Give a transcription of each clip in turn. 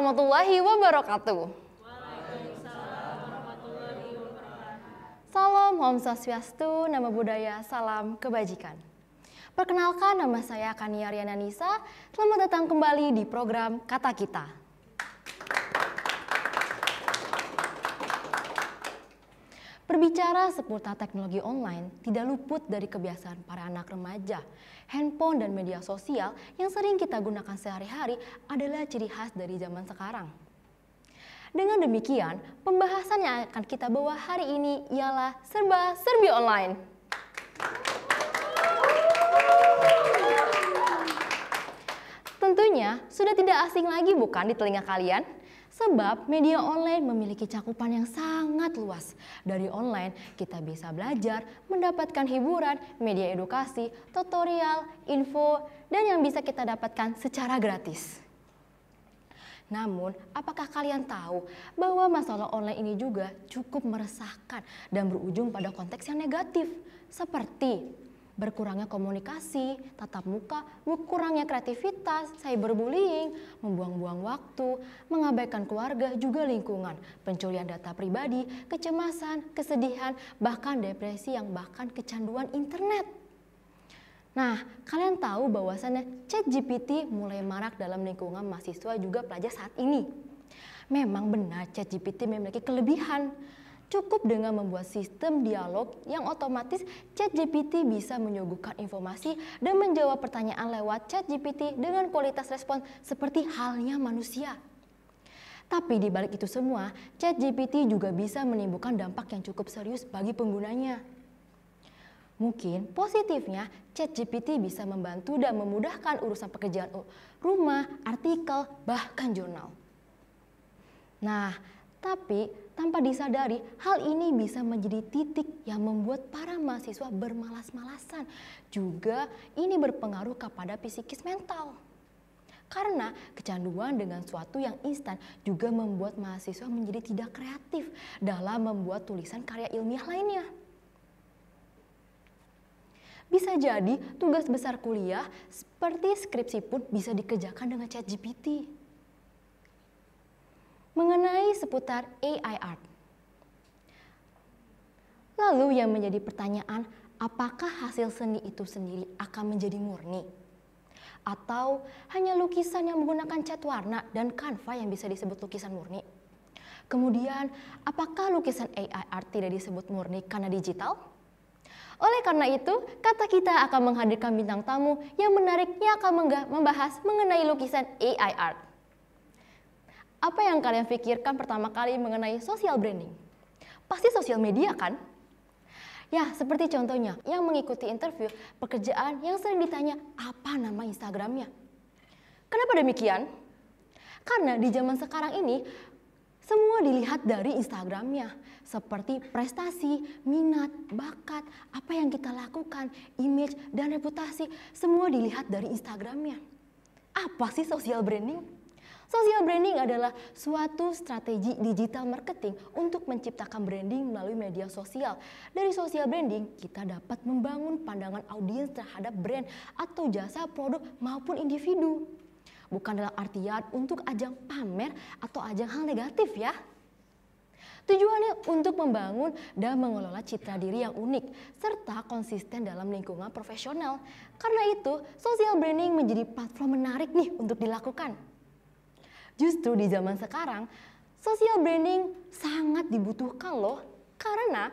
warahmatullahi wabarakatuh. Waalaikumsalam warahmatullahi wabarakatuh. Salam Om Swastiastu, nama budaya, salam kebajikan. Perkenalkan, nama saya Kania Riana Nisa. Selamat datang kembali di program Kata Kita. Berbicara seputar teknologi online tidak luput dari kebiasaan para anak remaja. Handphone dan media sosial yang sering kita gunakan sehari-hari adalah ciri khas dari zaman sekarang. Dengan demikian, pembahasan yang akan kita bawa hari ini ialah serba-serbi online. Tentunya sudah tidak asing lagi bukan di telinga kalian? Sebab media online memiliki cakupan yang sangat luas. Dari online kita bisa belajar, mendapatkan hiburan, media edukasi, tutorial, info, dan yang bisa kita dapatkan secara gratis. Namun, apakah kalian tahu bahwa masalah online ini juga cukup meresahkan dan berujung pada konteks yang negatif, seperti berkurangnya komunikasi, tatap muka, berkurangnya kreativitas, cyberbullying, membuang-buang waktu, mengabaikan keluarga, juga lingkungan, pencurian data pribadi, kecemasan, kesedihan, bahkan depresi yang bahkan kecanduan internet. Nah, kalian tahu bahwasannya ChatGPT mulai marak dalam lingkungan mahasiswa juga pelajar saat ini. Memang benar ChatGPT memiliki kelebihan. Cukup dengan membuat sistem dialog yang otomatis ChatGPT bisa menyuguhkan informasi dan menjawab pertanyaan lewat ChatGPT dengan kualitas respon seperti halnya manusia. Tapi di balik itu semua, ChatGPT juga bisa menimbulkan dampak yang cukup serius bagi penggunanya. Mungkin positifnya ChatGPT bisa membantu dan memudahkan urusan pekerjaan rumah, artikel, bahkan jurnal. Nah, tapi tanpa disadari, hal ini bisa menjadi titik yang membuat para mahasiswa bermalas-malasan. Juga ini berpengaruh kepada psikis mental. Karena kecanduan dengan suatu yang instan juga membuat mahasiswa menjadi tidak kreatif dalam membuat tulisan karya ilmiah lainnya. Bisa jadi tugas besar kuliah seperti skripsi pun bisa dikerjakan dengan ChatGPT. Mengenai seputar AI art. Lalu yang menjadi pertanyaan, apakah hasil seni itu sendiri akan menjadi murni? Atau hanya lukisan yang menggunakan cat warna dan kanva yang bisa disebut lukisan murni? Kemudian, apakah lukisan AI art tidak disebut murni karena digital? Oleh karena itu, Kata Kita akan menghadirkan bintang tamu yang menarik yang akan membahas mengenai lukisan AI art. Apa yang kalian pikirkan pertama kali mengenai social branding? Pasti sosial media kan? Ya, seperti contohnya yang mengikuti interview pekerjaan yang sering ditanya apa nama Instagramnya. Kenapa demikian? Karena di zaman sekarang ini semua dilihat dari Instagramnya. Seperti prestasi, minat, bakat, apa yang kita lakukan, image, dan reputasi. Semua dilihat dari Instagramnya. Apa sih social branding? Social branding adalah suatu strategi digital marketing untuk menciptakan branding melalui media sosial. Dari social branding, kita dapat membangun pandangan audiens terhadap brand atau jasa produk maupun individu. Bukan dalam artian untuk ajang pamer atau ajang hal negatif ya. Tujuannya untuk membangun dan mengelola citra diri yang unik serta konsisten dalam lingkungan profesional. Karena itu, social branding menjadi platform menarik nih untuk dilakukan. Justru di zaman sekarang, social branding sangat dibutuhkan loh. Karena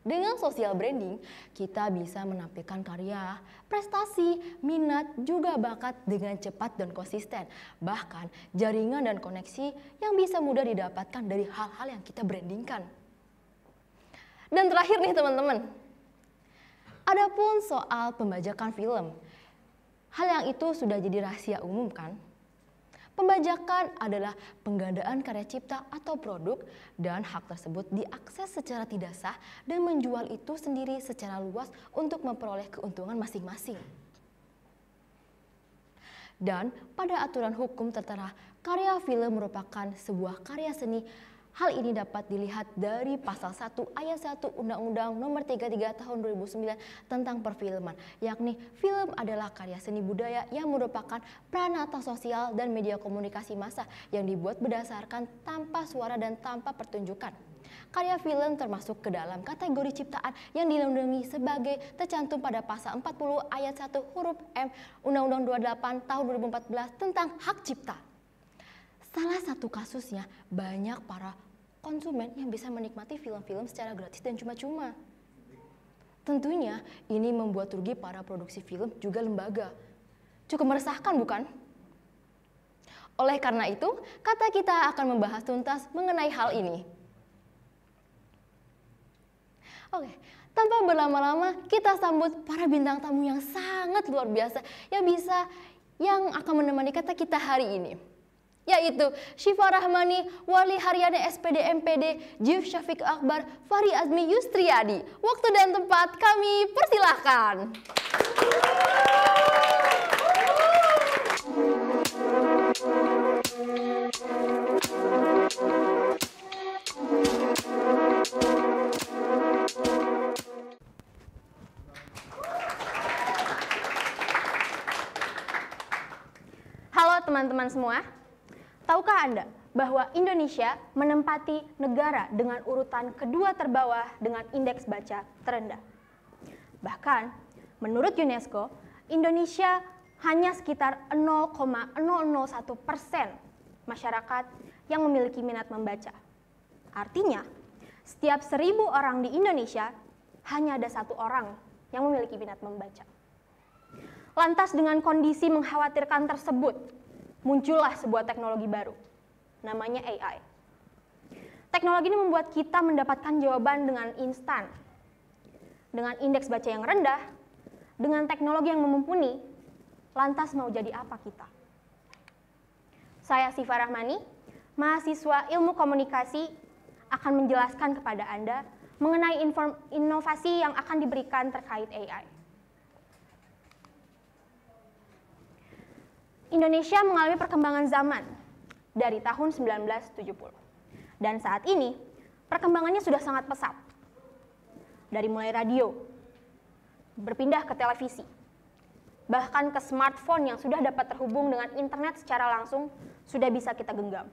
dengan social branding, kita bisa menampilkan karya, prestasi, minat, juga bakat dengan cepat dan konsisten. Bahkan jaringan dan koneksi yang bisa mudah didapatkan dari hal-hal yang kita brandingkan. Dan terakhir nih teman-teman, adapun soal pembajakan film, hal yang itu sudah jadi rahasia umum kan? Pembajakan adalah penggandaan karya cipta atau produk dan hak tersebut diakses secara tidak sah dan menjual itu sendiri secara luas untuk memperoleh keuntungan masing-masing. Dan pada aturan hukum tertera, karya film merupakan sebuah karya seni Hal ini dapat dilihat dari pasal 1 ayat 1 Undang-Undang Nomor 33 Tahun 2009 tentang perfilman, yakni film adalah karya seni budaya yang merupakan pranata sosial dan media komunikasi massa yang dibuat berdasarkan tanpa suara dan tanpa pertunjukan. Karya film termasuk ke dalam kategori ciptaan yang dilindungi sebagai tercantum pada pasal 40 ayat 1 huruf M Undang-Undang 28 tahun 2014 tentang hak cipta. Salah satu kasusnya, banyak para konsumen yang bisa menikmati film-film secara gratis dan cuma-cuma. Tentunya ini membuat rugi para produksi film juga lembaga. Cukup meresahkan bukan? Oleh karena itu, kata kita akan membahas tuntas mengenai hal ini. Oke, tanpa berlama-lama kita sambut para bintang tamu yang sangat luar biasa yang akan menemani kata kita hari ini. Yaitu Syifa Rahmani, Wali Haryana SPD MPD, Jif Syafiq Akbar, Fahri Azmi Yustriadi. Waktu dan tempat kami persilahkan. Halo teman-teman semua, tahukah Anda bahwa Indonesia menempati negara dengan urutan kedua terbawah dengan indeks baca terendah? Bahkan, menurut UNESCO, Indonesia hanya sekitar 0,001% masyarakat yang memiliki minat membaca. Artinya, setiap 1.000 orang di Indonesia, hanya ada 1 orang yang memiliki minat membaca. Lantas dengan kondisi mengkhawatirkan tersebut, muncullah sebuah teknologi baru, namanya AI. Teknologi ini membuat kita mendapatkan jawaban dengan instan, dengan indeks baca yang rendah, dengan teknologi yang mumpuni. Lantas mau jadi apa kita? Saya Syifa Rahmani, mahasiswa Ilmu Komunikasi, akan menjelaskan kepada Anda mengenai inovasi yang akan diberikan terkait AI. Indonesia mengalami perkembangan zaman dari tahun 1970. Dan saat ini, perkembangannya sudah sangat pesat. Dari mulai radio, berpindah ke televisi, bahkan ke smartphone yang sudah dapat terhubung dengan internet secara langsung, sudah bisa kita genggam.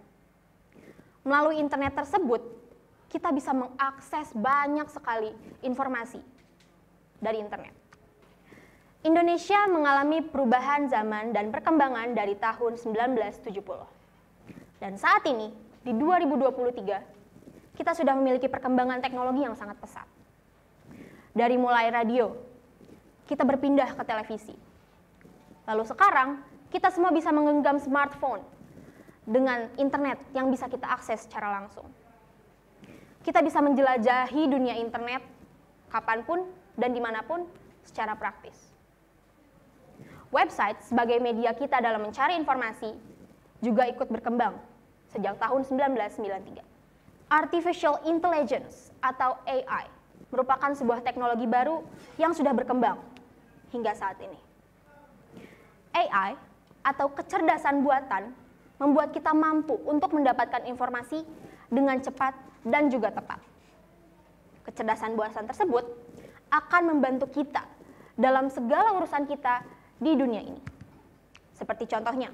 Melalui internet tersebut, kita bisa mengakses banyak sekali informasi dari internet. Indonesia mengalami perubahan zaman dan perkembangan dari tahun 1970. Dan saat ini, di 2023, kita sudah memiliki perkembangan teknologi yang sangat pesat. Dari mulai radio, kita berpindah ke televisi. Lalu sekarang, kita semua bisa menggenggam smartphone dengan internet yang bisa kita akses secara langsung. Kita bisa menjelajahi dunia internet kapanpun dan dimanapun secara praktis. Website sebagai media kita dalam mencari informasi juga ikut berkembang sejak tahun 1993. Artificial Intelligence atau AI merupakan sebuah teknologi baru yang sudah berkembang hingga saat ini. AI atau kecerdasan buatan membuat kita mampu untuk mendapatkan informasi dengan cepat dan juga tepat. Kecerdasan buatan tersebut akan membantu kita dalam segala urusan kita di dunia ini. Seperti contohnya,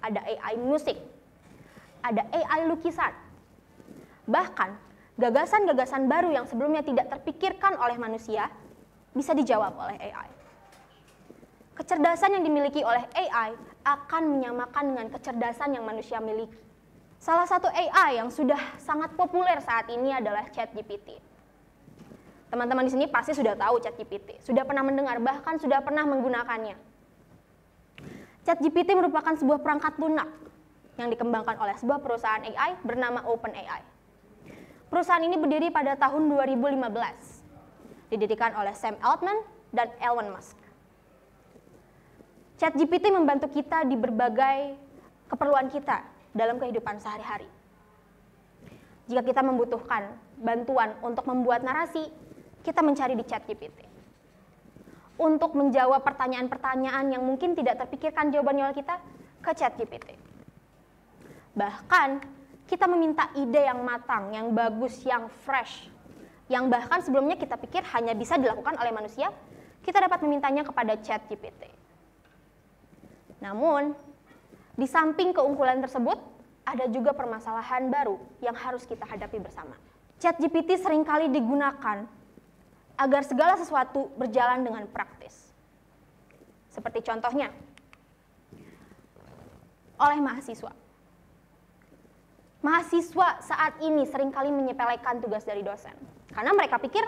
ada AI musik, ada AI lukisan. Bahkan, gagasan-gagasan baru yang sebelumnya tidak terpikirkan oleh manusia bisa dijawab oleh AI. Kecerdasan yang dimiliki oleh AI akan menyamakan dengan kecerdasan yang manusia miliki. Salah satu AI yang sudah sangat populer saat ini adalah ChatGPT. Teman-teman di sini pasti sudah tahu ChatGPT, sudah pernah mendengar, bahkan sudah pernah menggunakannya. ChatGPT merupakan sebuah perangkat lunak yang dikembangkan oleh sebuah perusahaan AI bernama OpenAI. Perusahaan ini berdiri pada tahun 2015, didirikan oleh Sam Altman dan Elon Musk. ChatGPT membantu kita di berbagai keperluan kita dalam kehidupan sehari-hari. Jika kita membutuhkan bantuan untuk membuat narasi, kita mencari di ChatGPT. Untuk menjawab pertanyaan-pertanyaan yang mungkin tidak terpikirkan jawabannya oleh kita, ke ChatGPT. Bahkan, kita meminta ide yang matang, yang bagus, yang fresh, yang bahkan sebelumnya kita pikir hanya bisa dilakukan oleh manusia, kita dapat memintanya kepada ChatGPT. Namun, di samping keunggulan tersebut, ada juga permasalahan baru yang harus kita hadapi bersama. ChatGPT seringkali digunakan agar segala sesuatu berjalan dengan praktis. Seperti contohnya, oleh mahasiswa. Mahasiswa saat ini seringkali menyepelekan tugas dari dosen. Karena mereka pikir,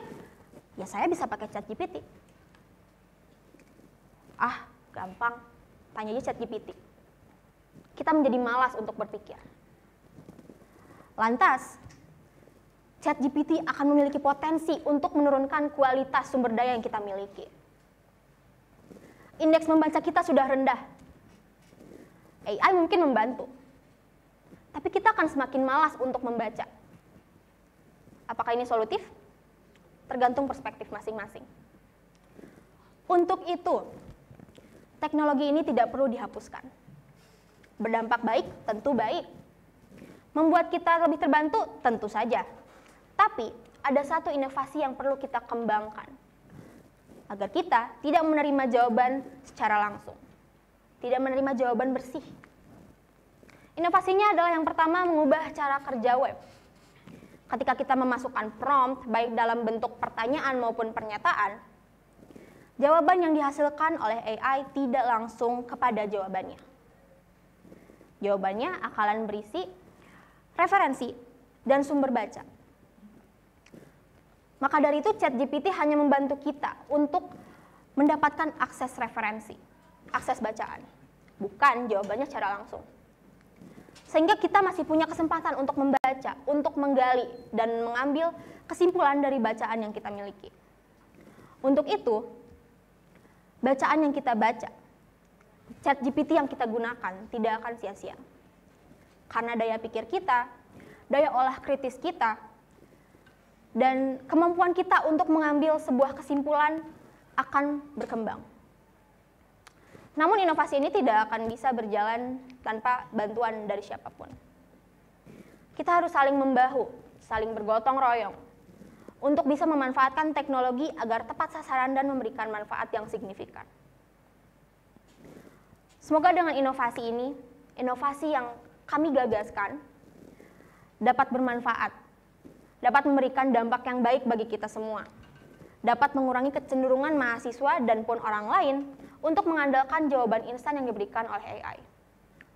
ya saya bisa pakai ChatGPT. Ah, gampang, tanya aja ChatGPT. Kita menjadi malas untuk berpikir. Lantas, ChatGPT akan memiliki potensi untuk menurunkan kualitas sumber daya yang kita miliki. Indeks membaca kita sudah rendah. AI mungkin membantu, tapi kita akan semakin malas untuk membaca. Apakah ini solutif? Tergantung perspektif masing-masing. Untuk itu, teknologi ini tidak perlu dihapuskan. Berdampak baik, tentu baik. Membuat kita lebih terbantu, tentu saja. Tapi, ada satu inovasi yang perlu kita kembangkan, agar kita tidak menerima jawaban secara langsung. Tidak menerima jawaban bersih. Inovasinya adalah yang pertama, mengubah cara kerja web. Ketika kita memasukkan prompt, baik dalam bentuk pertanyaan maupun pernyataan, jawaban yang dihasilkan oleh AI tidak langsung kepada jawabannya. Jawabannya akan berisi referensi dan sumber baca. Maka dari itu ChatGPT hanya membantu kita untuk mendapatkan akses referensi, akses bacaan, bukan jawabannya secara langsung. Sehingga kita masih punya kesempatan untuk membaca, untuk menggali, dan mengambil kesimpulan dari bacaan yang kita miliki. Untuk itu, bacaan yang kita baca, ChatGPT yang kita gunakan tidak akan sia-sia. Karena daya pikir kita, daya olah kritis kita, dan kemampuan kita untuk mengambil sebuah kesimpulan akan berkembang. Namun inovasi ini tidak akan bisa berjalan tanpa bantuan dari siapapun. Kita harus saling membahu, saling bergotong royong, untuk bisa memanfaatkan teknologi agar tepat sasaran dan memberikan manfaat yang signifikan. Semoga dengan inovasi ini, inovasi yang kami gagaskan, dapat bermanfaat, dapat memberikan dampak yang baik bagi kita semua, dapat mengurangi kecenderungan mahasiswa dan pun orang lain untuk mengandalkan jawaban instan yang diberikan oleh AI.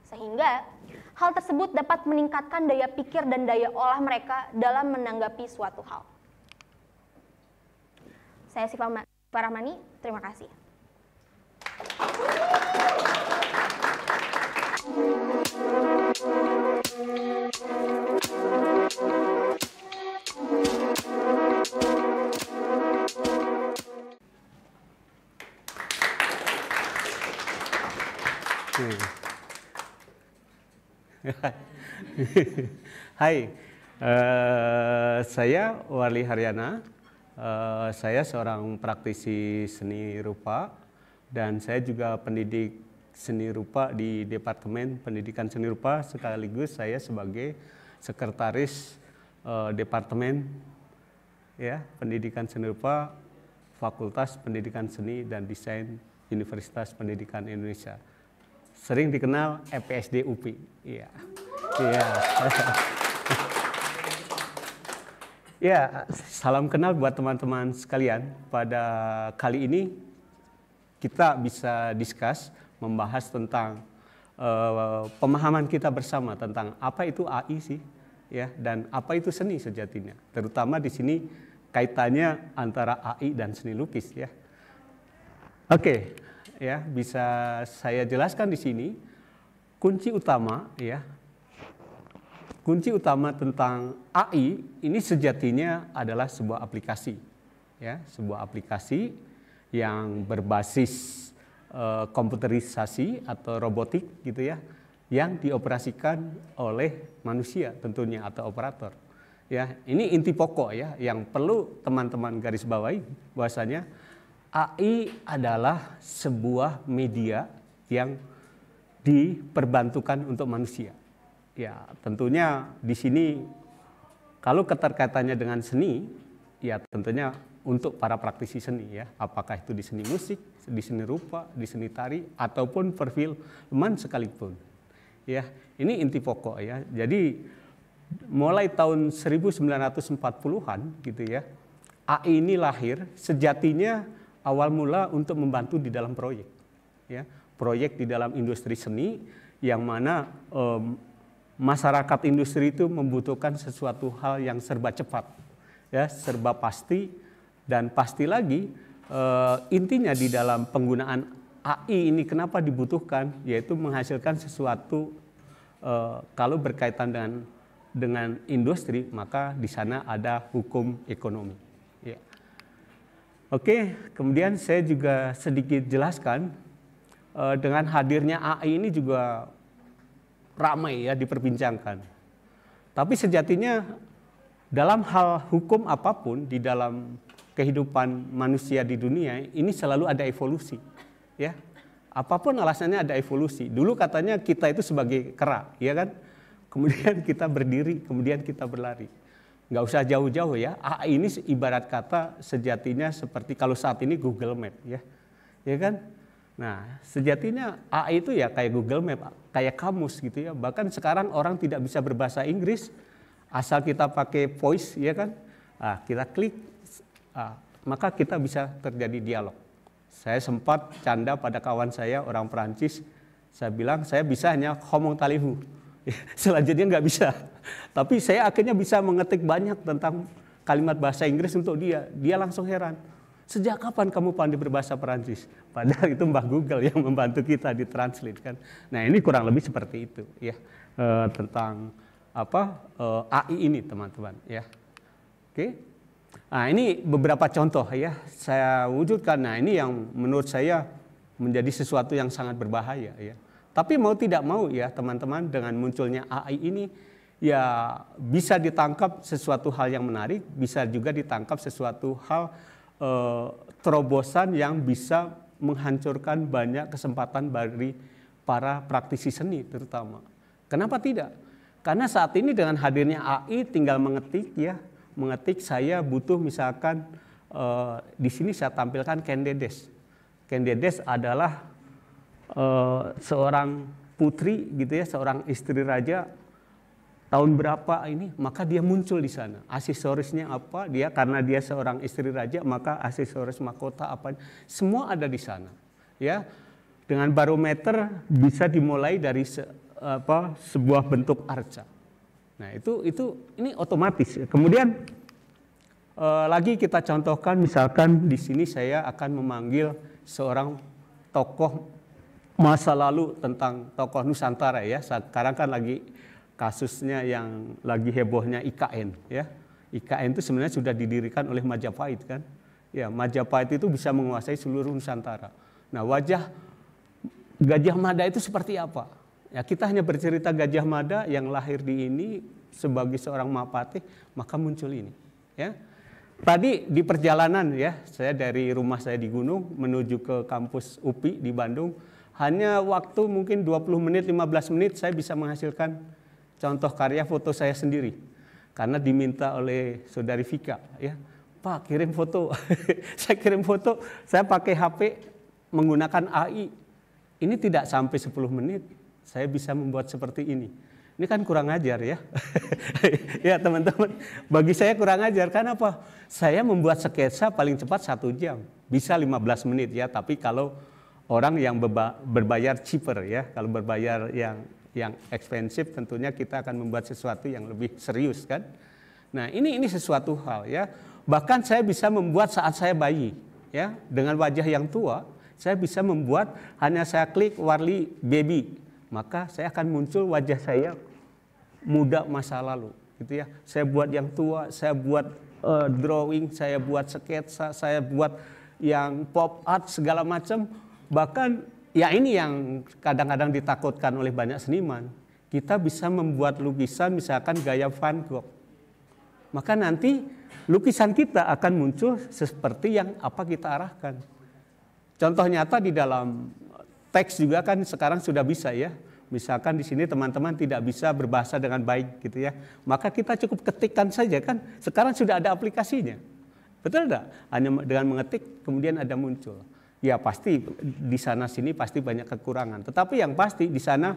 Sehingga hal tersebut dapat meningkatkan daya pikir dan daya olah mereka dalam menanggapi suatu hal. Saya Siva Rahmani, terima kasih. Hai, saya Warli Haryana. Saya seorang praktisi seni rupa dan saya juga pendidik seni rupa di Departemen Pendidikan Seni Rupa, sekaligus saya sebagai sekretaris Departemen Pendidikan Seni Rupa Fakultas Pendidikan Seni dan Desain Universitas Pendidikan Indonesia. Sering dikenal FPSD UPI. Iya. Iya. Ya, salam kenal buat teman-teman sekalian. Pada kali ini kita bisa discuss, membahas tentang pemahaman kita bersama tentang apa itu AI sih, ya, dan apa itu seni sejatinya. Terutama di sini kaitannya antara AI dan seni lukis, ya. Oke, ya, bisa saya jelaskan di sini kunci utama, ya. Kunci utama tentang AI ini sejatinya adalah sebuah aplikasi, ya, sebuah aplikasi yang berbasis komputerisasi atau robotik gitu ya, yang dioperasikan oleh manusia tentunya atau operator. Ya, ini inti pokok ya yang perlu teman-teman garis bawahi, bahwasanya AI adalah sebuah media yang diperbantukan untuk manusia. Ya, tentunya di sini kalau keterkaitannya dengan seni, ya tentunya untuk para praktisi seni ya, apakah itu di seni musik, di seni rupa, di seni tari, ataupun perfilman sekalipun. Ya, ini inti pokok ya. Jadi mulai tahun 1940-an gitu ya, AI ini lahir sejatinya awal mula untuk membantu di dalam proyek. Ya, proyek di dalam industri seni yang mana masyarakat industri itu membutuhkan sesuatu hal yang serba cepat, ya, serba pasti, dan pasti lagi intinya di dalam penggunaan AI ini kenapa dibutuhkan, yaitu menghasilkan sesuatu kalau berkaitan dengan industri, maka di sana ada hukum ekonomi. Ya. Oke, kemudian saya juga sedikit jelaskan dengan hadirnya AI ini juga ramai ya diperbincangkan. Tapi sejatinya dalam hal hukum apapun di dalam kehidupan manusia di dunia ini selalu ada evolusi, ya. Apapun alasannya ada evolusi. Dulu katanya kita itu sebagai kera, ya kan? Kemudian kita berdiri, kemudian kita berlari. Nggak usah jauh-jauh ya. AI ini ibarat kata sejatinya seperti kalau saat ini Google Map, ya kan? Nah, sejatinya AI itu ya kayak Google Map, kayak kamus gitu ya. Bahkan sekarang orang tidak bisa berbahasa Inggris, asal kita pakai voice, ya kan? Nah, kita klik, maka kita bisa terjadi dialog. Saya sempat canda pada kawan saya, orang Perancis, saya bilang saya bisa hanya ngomong talihu, selanjutnya nggak bisa. Tapi saya akhirnya bisa mengetik banyak tentang kalimat bahasa Inggris untuk dia. Dia langsung heran. Sejak kapan kamu pandai berbahasa Perancis? Padahal itu Mbah Google yang membantu kita ditranslate kan. Nah ini kurang lebih seperti itu ya tentang AI ini teman-teman ya. Oke. Nah ini beberapa contoh ya saya wujudkan. Nah ini yang menurut saya menjadi sesuatu yang sangat berbahaya ya. Tapi mau tidak mau ya teman-teman dengan munculnya AI ini ya bisa ditangkap sesuatu hal yang menarik, bisa juga ditangkap sesuatu hal terobosan yang bisa menghancurkan banyak kesempatan dari para praktisi seni terutama. Kenapa tidak? Karena saat ini dengan hadirnya AI tinggal mengetik saya butuh misalkan di sini saya tampilkan Ken Dedes. Ken Dedes adalah seorang putri gitu ya, seorang istri raja. Tahun berapa ini, maka dia muncul di sana. Aksesorisnya apa? Dia karena dia seorang istri raja, maka aksesoris mahkota apa? Semua ada di sana. Ya, dengan barometer bisa dimulai dari sebuah bentuk arca. Nah ini otomatis. Kemudian lagi kita contohkan, misalkan di sini saya akan memanggil seorang tokoh masa lalu tentang tokoh Nusantara ya. Sekarang kan lagi kasusnya yang lagi hebohnya IKN ya. IKN itu sebenarnya sudah didirikan oleh Majapahit kan. Ya, Majapahit itu bisa menguasai seluruh Nusantara. Nah, wajah Gajah Mada itu seperti apa? Ya, kita hanya bercerita Gajah Mada yang lahir di ini sebagai seorang Mahapatih, maka muncul ini, ya. Tadi di perjalanan ya, saya dari rumah saya di Gunung menuju ke kampus UPI di Bandung, hanya waktu mungkin 20 menit, 15 menit saya bisa menghasilkan contoh karya foto saya sendiri. Karena diminta oleh saudari Vika, ya, Pak kirim foto. Saya kirim foto, saya pakai HP menggunakan AI. Ini tidak sampai 10 menit, saya bisa membuat seperti ini. Ini kan kurang ajar ya. Ya teman-teman, bagi saya kurang ajar. Karena apa? Saya membuat sketsa paling cepat 1 jam. Bisa 15 menit ya, tapi kalau orang yang berbayar cheaper ya, kalau berbayar yang ekspensif tentunya kita akan membuat sesuatu yang lebih serius kan. Nah ini sesuatu hal ya. Bahkan saya bisa membuat saat saya bayi ya, dengan wajah yang tua, saya bisa membuat hanya saya klik Warli baby, maka saya akan muncul wajah saya muda masa lalu gitu ya. Saya buat yang tua, saya buat drawing, saya buat sketsa, saya buat yang pop art segala macam. Bahkan ya ini yang kadang-kadang ditakutkan oleh banyak seniman. Kita bisa membuat lukisan misalkan gaya Van Gogh. Maka nanti lukisan kita akan muncul seperti yang apa kita arahkan. Contoh nyata di dalam teks juga kan sekarang sudah bisa ya. Misalkan di sini teman-teman tidak bisa berbahasa dengan baik gitu ya, maka kita cukup ketikkan saja kan. Sekarang sudah ada aplikasinya, betul tidak? Hanya dengan mengetik kemudian ada muncul. Ya pasti di sana sini pasti banyak kekurangan, tetapi yang pasti di sana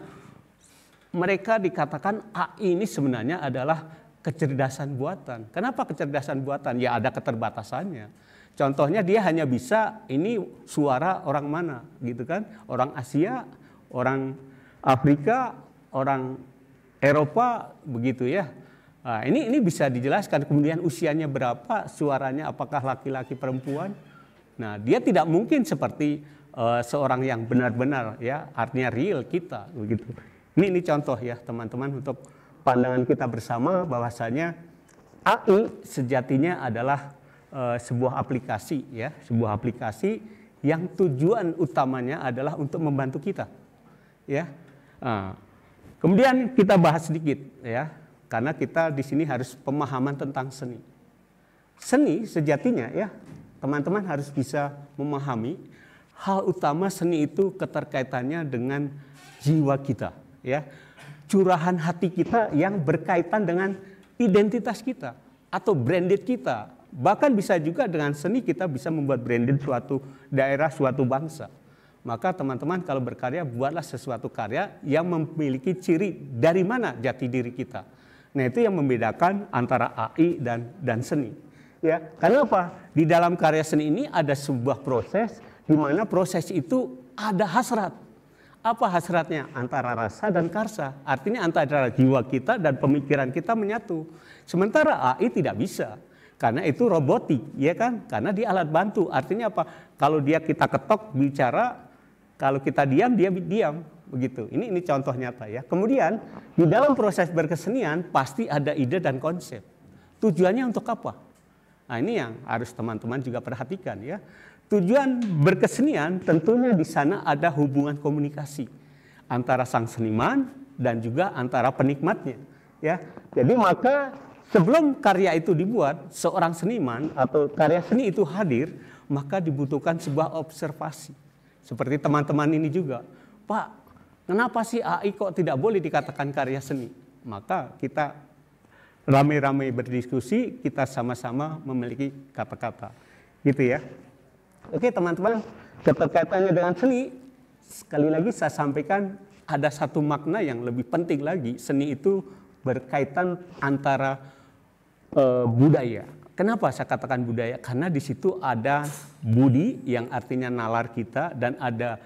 mereka dikatakan AI ini sebenarnya adalah kecerdasan buatan. Kenapa kecerdasan buatan? Ya ada keterbatasannya. Contohnya dia hanya bisa ini suara orang mana gitu kan, orang Asia, orang Afrika, orang Eropa begitu ya. Nah, ini bisa dijelaskan kemudian usianya berapa, suaranya apakah laki-laki perempuan. Nah, dia tidak mungkin seperti seorang yang benar-benar ya, artinya real kita begitu. Ini contoh ya teman-teman untuk pandangan kita bersama bahwasanya AI sejatinya adalah sebuah aplikasi ya, sebuah aplikasi yang tujuan utamanya adalah untuk membantu kita ya. Nah, kemudian kita bahas sedikit ya, karena kita di sini harus pemahaman tentang seni. Seni sejatinya ya, teman-teman harus bisa memahami hal utama seni itu keterkaitannya dengan jiwa kita ya, curahan hati kita yang berkaitan dengan identitas kita atau branded kita. Bahkan bisa juga dengan seni kita bisa membuat branded suatu daerah, suatu bangsa. Maka teman-teman kalau berkarya, buatlah sesuatu karya yang memiliki ciri dari mana jati diri kita. Nah itu yang membedakan antara AI dan seni. Ya, karena apa? Di dalam karya seni ini ada sebuah proses di mana proses itu ada hasrat. Apa hasratnya? Antara rasa dan karsa. Artinya antara jiwa kita dan pemikiran kita menyatu. Sementara AI tidak bisa. Karena itu robotik, ya kan? Karena dia alat bantu. Artinya apa? Kalau dia kita ketok bicara, kalau kita diam, dia diam. Begitu. Ini contoh nyata ya. Kemudian di dalam proses berkesenian pasti ada ide dan konsep. Tujuannya untuk apa? Nah ini yang harus teman-teman juga perhatikan ya. Tujuan berkesenian tentunya di sana ada hubungan komunikasi antara sang seniman dan juga antara penikmatnya. Ya. Jadi maka sebelum karya itu dibuat, seorang seniman atau karya seni itu hadir, maka dibutuhkan sebuah observasi. Seperti teman-teman ini juga, Pak, kenapa sih AI kok tidak boleh dikatakan karya seni? Maka kita ramai-ramai berdiskusi, kita sama-sama memiliki kata-kata. Gitu ya. Oke teman-teman, keterkaitannya dengan seni, sekali lagi saya sampaikan ada satu makna yang lebih penting lagi. Seni itu berkaitan antara budaya. Kenapa saya katakan budaya? Karena di situ ada budi yang artinya nalar kita dan ada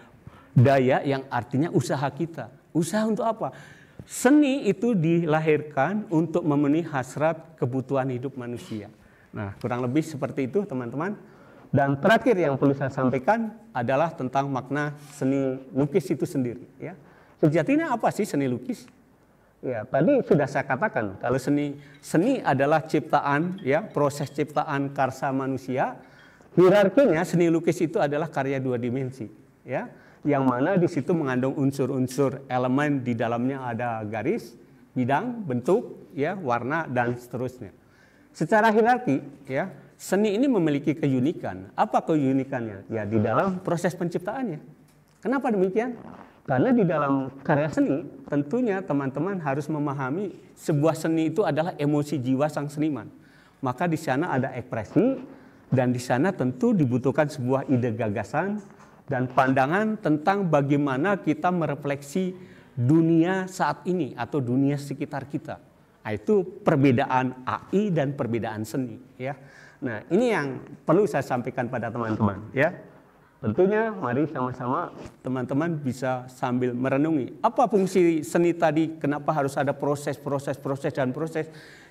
daya yang artinya usaha kita. Usaha untuk apa? Seni itu dilahirkan untuk memenuhi hasrat kebutuhan hidup manusia. Nah, kurang lebih seperti itu teman-teman. Dan terakhir yang perlu saya sampaikan adalah tentang makna seni lukis itu sendiri. Ya. Sejatinya apa sih seni lukis? Ya, tadi sudah saya katakan kalau seni adalah ciptaan, ya proses ciptaan karsa manusia. Hierarkinya seni lukis itu adalah karya dua dimensi, ya, yang mana di situ mengandung unsur-unsur elemen di dalamnya ada garis, bidang, bentuk, ya, warna dan seterusnya. Secara hierarki, ya, seni ini memiliki keunikan. Apa keunikannya? Ya di dalam proses penciptaannya. Kenapa demikian? Karena di dalam karya seni tentunya teman-teman harus memahami sebuah seni itu adalah emosi jiwa sang seniman. Maka di sana ada ekspresi dan di sana tentu dibutuhkan sebuah ide gagasan dan pandangan tentang bagaimana kita merefleksi dunia saat ini atau dunia sekitar kita. Nah, itu perbedaan AI dan perbedaan seni ya. Nah, ini yang perlu saya sampaikan pada teman-teman ya. Tentunya mari sama-sama teman-teman bisa sambil merenungi apa fungsi seni tadi, kenapa harus ada proses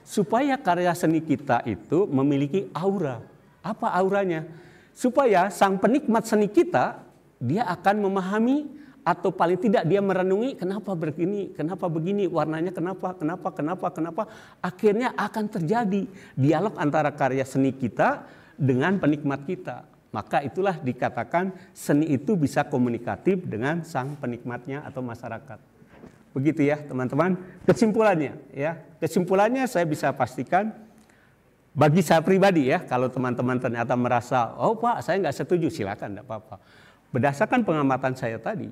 supaya karya seni kita itu memiliki aura. Apa auranya? Supaya sang penikmat seni kita dia akan memahami atau paling tidak dia merenungi kenapa begini, warnanya kenapa, akhirnya akan terjadi dialog antara karya seni kita dengan penikmat kita. Maka itulah dikatakan seni itu bisa komunikatif dengan sang penikmatnya atau masyarakat. Begitu ya teman-teman. Kesimpulannya saya bisa pastikan bagi saya pribadi ya, kalau teman-teman ternyata merasa, oh Pak saya nggak setuju, silakan, nggak apa-apa. Berdasarkan pengamatan saya tadi,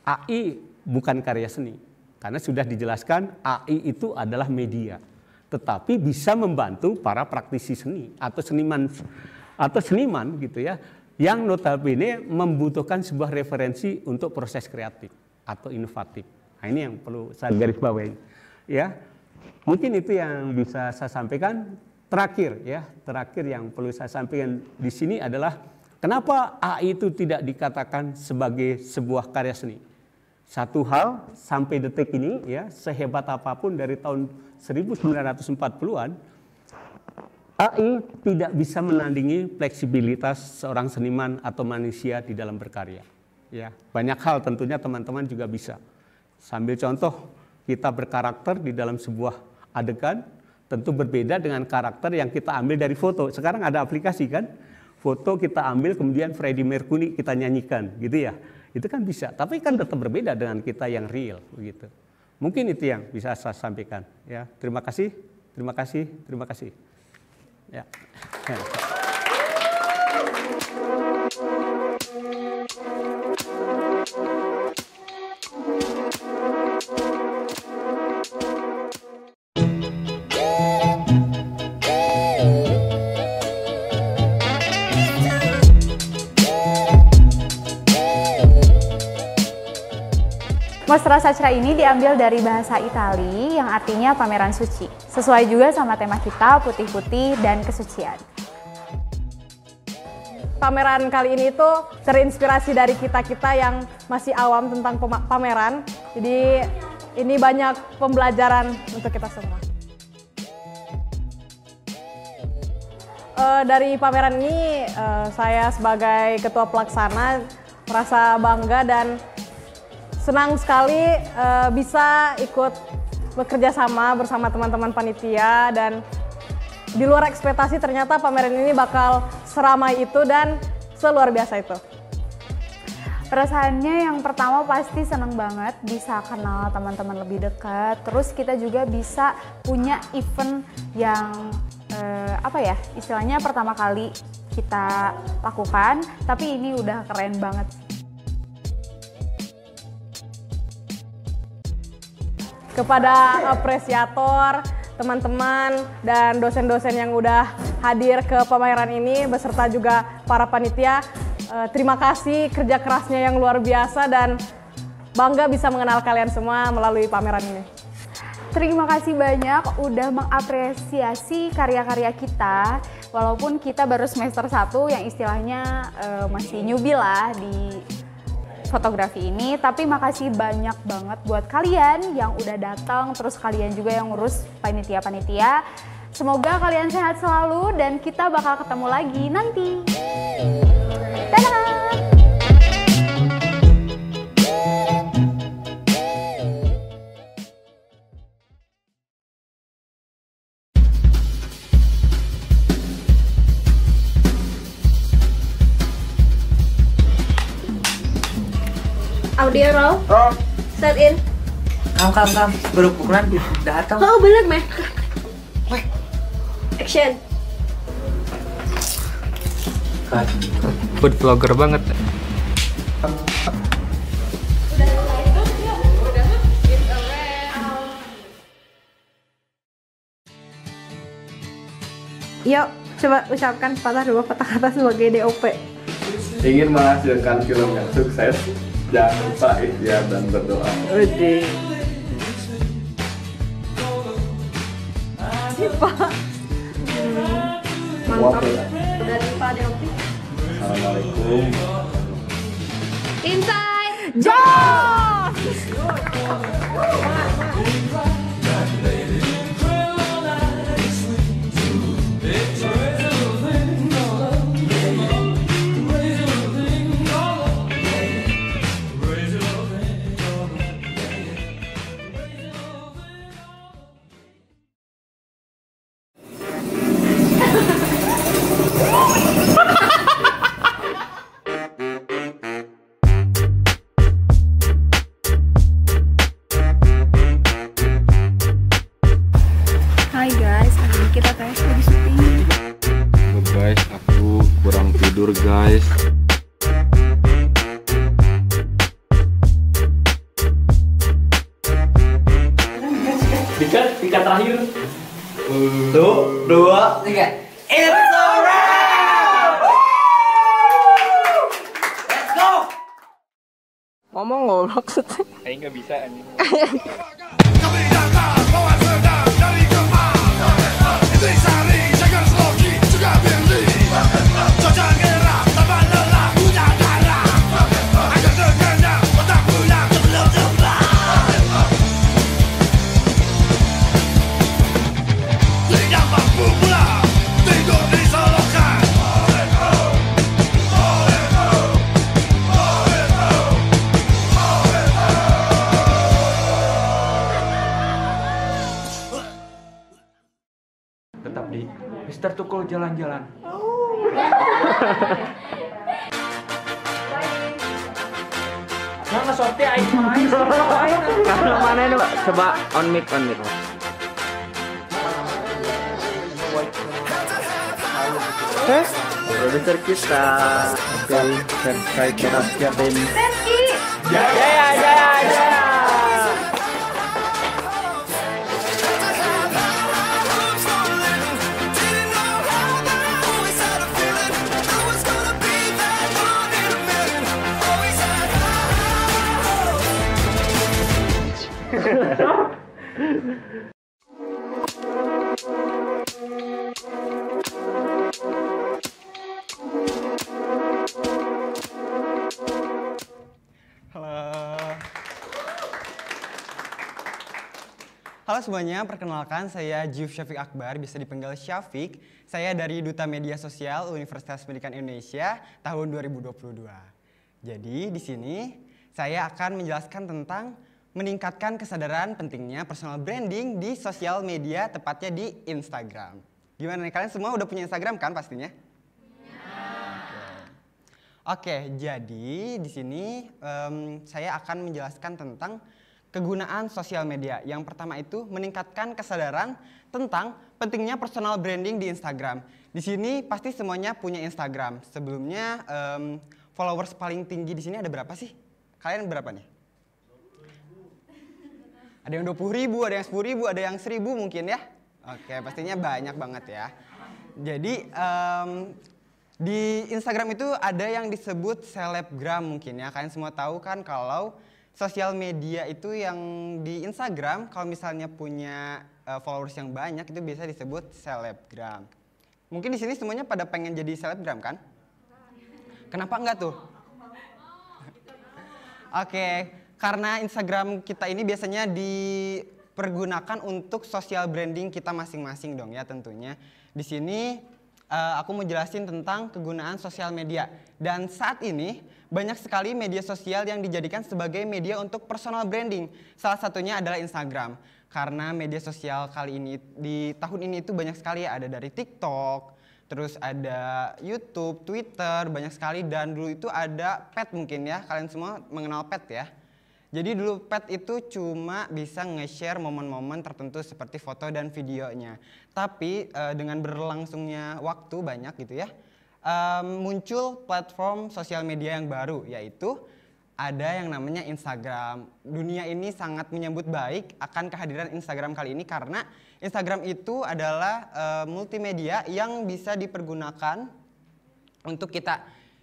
AI bukan karya seni. Karena sudah dijelaskan AI itu adalah media, tetapi bisa membantu para praktisi seni atau seniman gitu ya, yang notabene membutuhkan sebuah referensi untuk proses kreatif atau inovatif. Nah, ini yang perlu saya garis bawahi ya. Mungkin itu yang bisa saya sampaikan. Terakhir yang perlu saya sampaikan di sini adalah kenapa AI itu tidak dikatakan sebagai sebuah karya seni. Satu hal, sampai detik ini ya, sehebat apapun dari tahun 1940-an, AI tidak bisa menandingi fleksibilitas seorang seniman atau manusia di dalam berkarya. Ya, banyak hal tentunya teman-teman juga bisa. Sambil contoh, kita berkarakter di dalam sebuah adegan, tentu berbeda dengan karakter yang kita ambil dari foto. Sekarang ada aplikasi kan, foto kita ambil kemudian Freddie Mercury kita nyanyikan, gitu ya. Itu kan bisa, tapi kan tetap berbeda dengan kita yang real, begitu. Mungkin itu yang bisa saya sampaikan. Ya, terima kasih. Ya. Mostra Sacra ini diambil dari bahasa Itali yang artinya pameran suci. Sesuai juga sama tema kita, putih-putih dan kesucian. Pameran kali ini tuh terinspirasi dari kita-kita yang masih awam tentang pameran. Jadi ini banyak pembelajaran untuk kita semua. Dari pameran ini saya sebagai ketua pelaksana merasa bangga dan senang sekali bisa ikut bekerja sama bersama teman-teman panitia, dan di luar ekspektasi ternyata pameran ini bakal seramai itu dan seluar biasa itu. Perasaannya yang pertama pasti senang banget bisa kenal teman-teman lebih dekat, terus kita juga bisa punya event yang istilahnya pertama kali kita lakukan, tapi ini udah keren banget. Kepada apresiator, teman-teman, dan dosen-dosen yang udah hadir ke pameran ini, beserta juga para panitia, terima kasih kerja kerasnya yang luar biasa dan bangga bisa mengenal kalian semua melalui pameran ini. Terima kasih banyak udah mengapresiasi karya-karya kita, walaupun kita baru semester 1 yang istilahnya masih newbie lah di fotografi ini, tapi makasih banyak banget buat kalian yang udah datang, terus kalian juga yang ngurus panitia-panitia. Semoga kalian sehat selalu dan kita bakal ketemu lagi nanti. Dadah! Audio roll. Roll. Set in. Kam. Baru pukulan datang. Oh bener meh. Action. Food vlogger banget. Yuk, coba ucapkan dua patah kata sebagai DOP. Ingin menghasilkan film yang sukses, jangan lupa ikhtiar dan berdoa. Udah. Pak. Mantap. Dari Pak DOP. Assalamualaikum. Inside. Joss! Hai guys, hari ini kita tes lagi syuting. Guys, aku kurang tidur guys. 1, 2, 3. It's a wrap! Let's go! Ngomong goblok. Saya nggak bisa anjing. Tetap di Mister Tukul jalan-jalan. Nah, ngesorti aing main. Karena mana ini, Pak? Coba on mic. Produser kita. Oke, subscribe channel siapin. Jaya. Halo semuanya, perkenalkan saya Juf Syafiq Akbar, bisa dipanggil Syafiq. Saya dari Duta Media Sosial Universitas Pendidikan Indonesia tahun 2022. Jadi di sini saya akan menjelaskan tentang meningkatkan kesadaran pentingnya personal branding di sosial media, tepatnya di Instagram. Gimana nih, kalian semua udah punya Instagram kan pastinya? Oke, jadi di sini saya akan menjelaskan tentang kegunaan sosial media. Yang pertama itu meningkatkan kesadaran tentang pentingnya personal branding di Instagram. Di sini pasti semuanya punya Instagram. Sebelumnya followers paling tinggi di sini ada berapa sih? Kalian berapa nih? Ada yang 20.000, ada yang 10.000, ada yang 1.000 mungkin ya. Oke, pastinya banyak banget ya. Jadi di Instagram itu ada yang disebut selebgram mungkin ya. Kalian semua tahu kan kalau sosial media itu yang di Instagram kalau misalnya punya followers yang banyak itu biasa disebut selebgram. Mungkin di sini semuanya pada pengen jadi selebgram kan? Kenapa enggak tuh? Oke, karena Instagram kita ini biasanya dipergunakan untuk social branding kita masing-masing dong ya tentunya. Di sini aku mau jelasin tentang kegunaan sosial media. Dan saat ini banyak sekali media sosial yang dijadikan sebagai media untuk personal branding. Salah satunya adalah Instagram. Karena media sosial kali ini di tahun ini itu banyak sekali, ada dari TikTok, terus ada YouTube, Twitter, banyak sekali. Dan dulu itu ada Pet mungkin ya, kalian semua mengenal Pet ya. Jadi dulu Pet itu cuma bisa nge-share momen-momen tertentu seperti foto dan videonya. Tapi dengan berlangsungnya waktu banyak gitu ya, muncul platform sosial media yang baru, yaitu ada yang namanya Instagram. Dunia ini sangat menyambut baik akan kehadiran Instagram kali ini karena Instagram itu adalah multimedia yang bisa dipergunakan untuk kita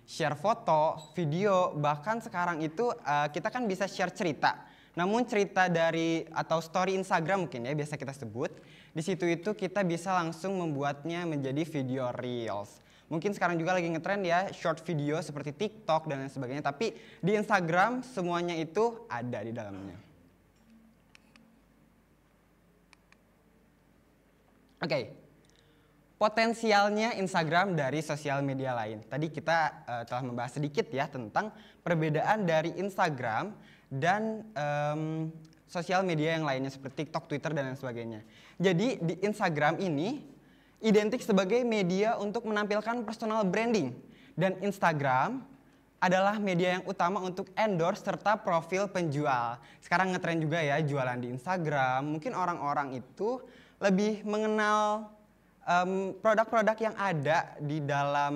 share foto, video, bahkan sekarang itu kita kan bisa share cerita. Namun cerita dari atau story Instagram mungkin ya biasa kita sebut, di situ itu kita bisa langsung membuatnya menjadi video reels. Mungkin sekarang juga lagi ngetrend ya short video seperti TikTok dan lain sebagainya, tapi di Instagram semuanya itu ada di dalamnya. Oke. Potensialnya Instagram dari sosial media lain. Tadi kita telah membahas sedikit ya tentang perbedaan dari Instagram dan sosial media yang lainnya seperti TikTok, Twitter, dan lain sebagainya. Jadi di Instagram ini identik sebagai media untuk menampilkan personal branding. Dan Instagram adalah media yang utama untuk endorse serta profil penjual. Sekarang ngetren juga ya jualan di Instagram. Mungkin orang-orang itu lebih mengenal produk-produk yang ada di dalam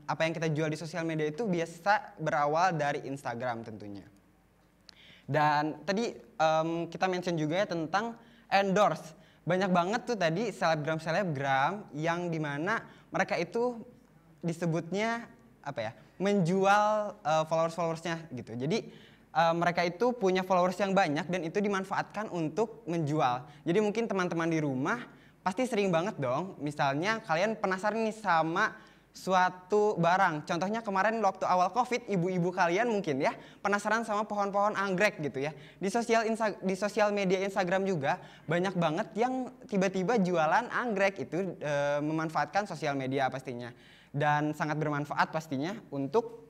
apa yang kita jual di sosial media itu biasa berawal dari Instagram tentunya. Dan tadi kita mention juga ya tentang endorse. banyak banget tuh tadi selebgram yang dimana mereka itu disebutnya apa ya, menjual followers-followersnya gitu. Jadi mereka itu punya followers yang banyak dan itu dimanfaatkan untuk menjual. Jadi mungkin teman-teman di rumah pasti sering banget dong, misalnya kalian penasaran nih sama suatu barang. Contohnya kemarin waktu awal COVID, ibu-ibu kalian mungkin ya penasaran sama pohon-pohon anggrek gitu ya. Di sosial media Instagram juga banyak banget yang tiba-tiba jualan anggrek itu, memanfaatkan sosial media pastinya. Dan sangat bermanfaat pastinya untuk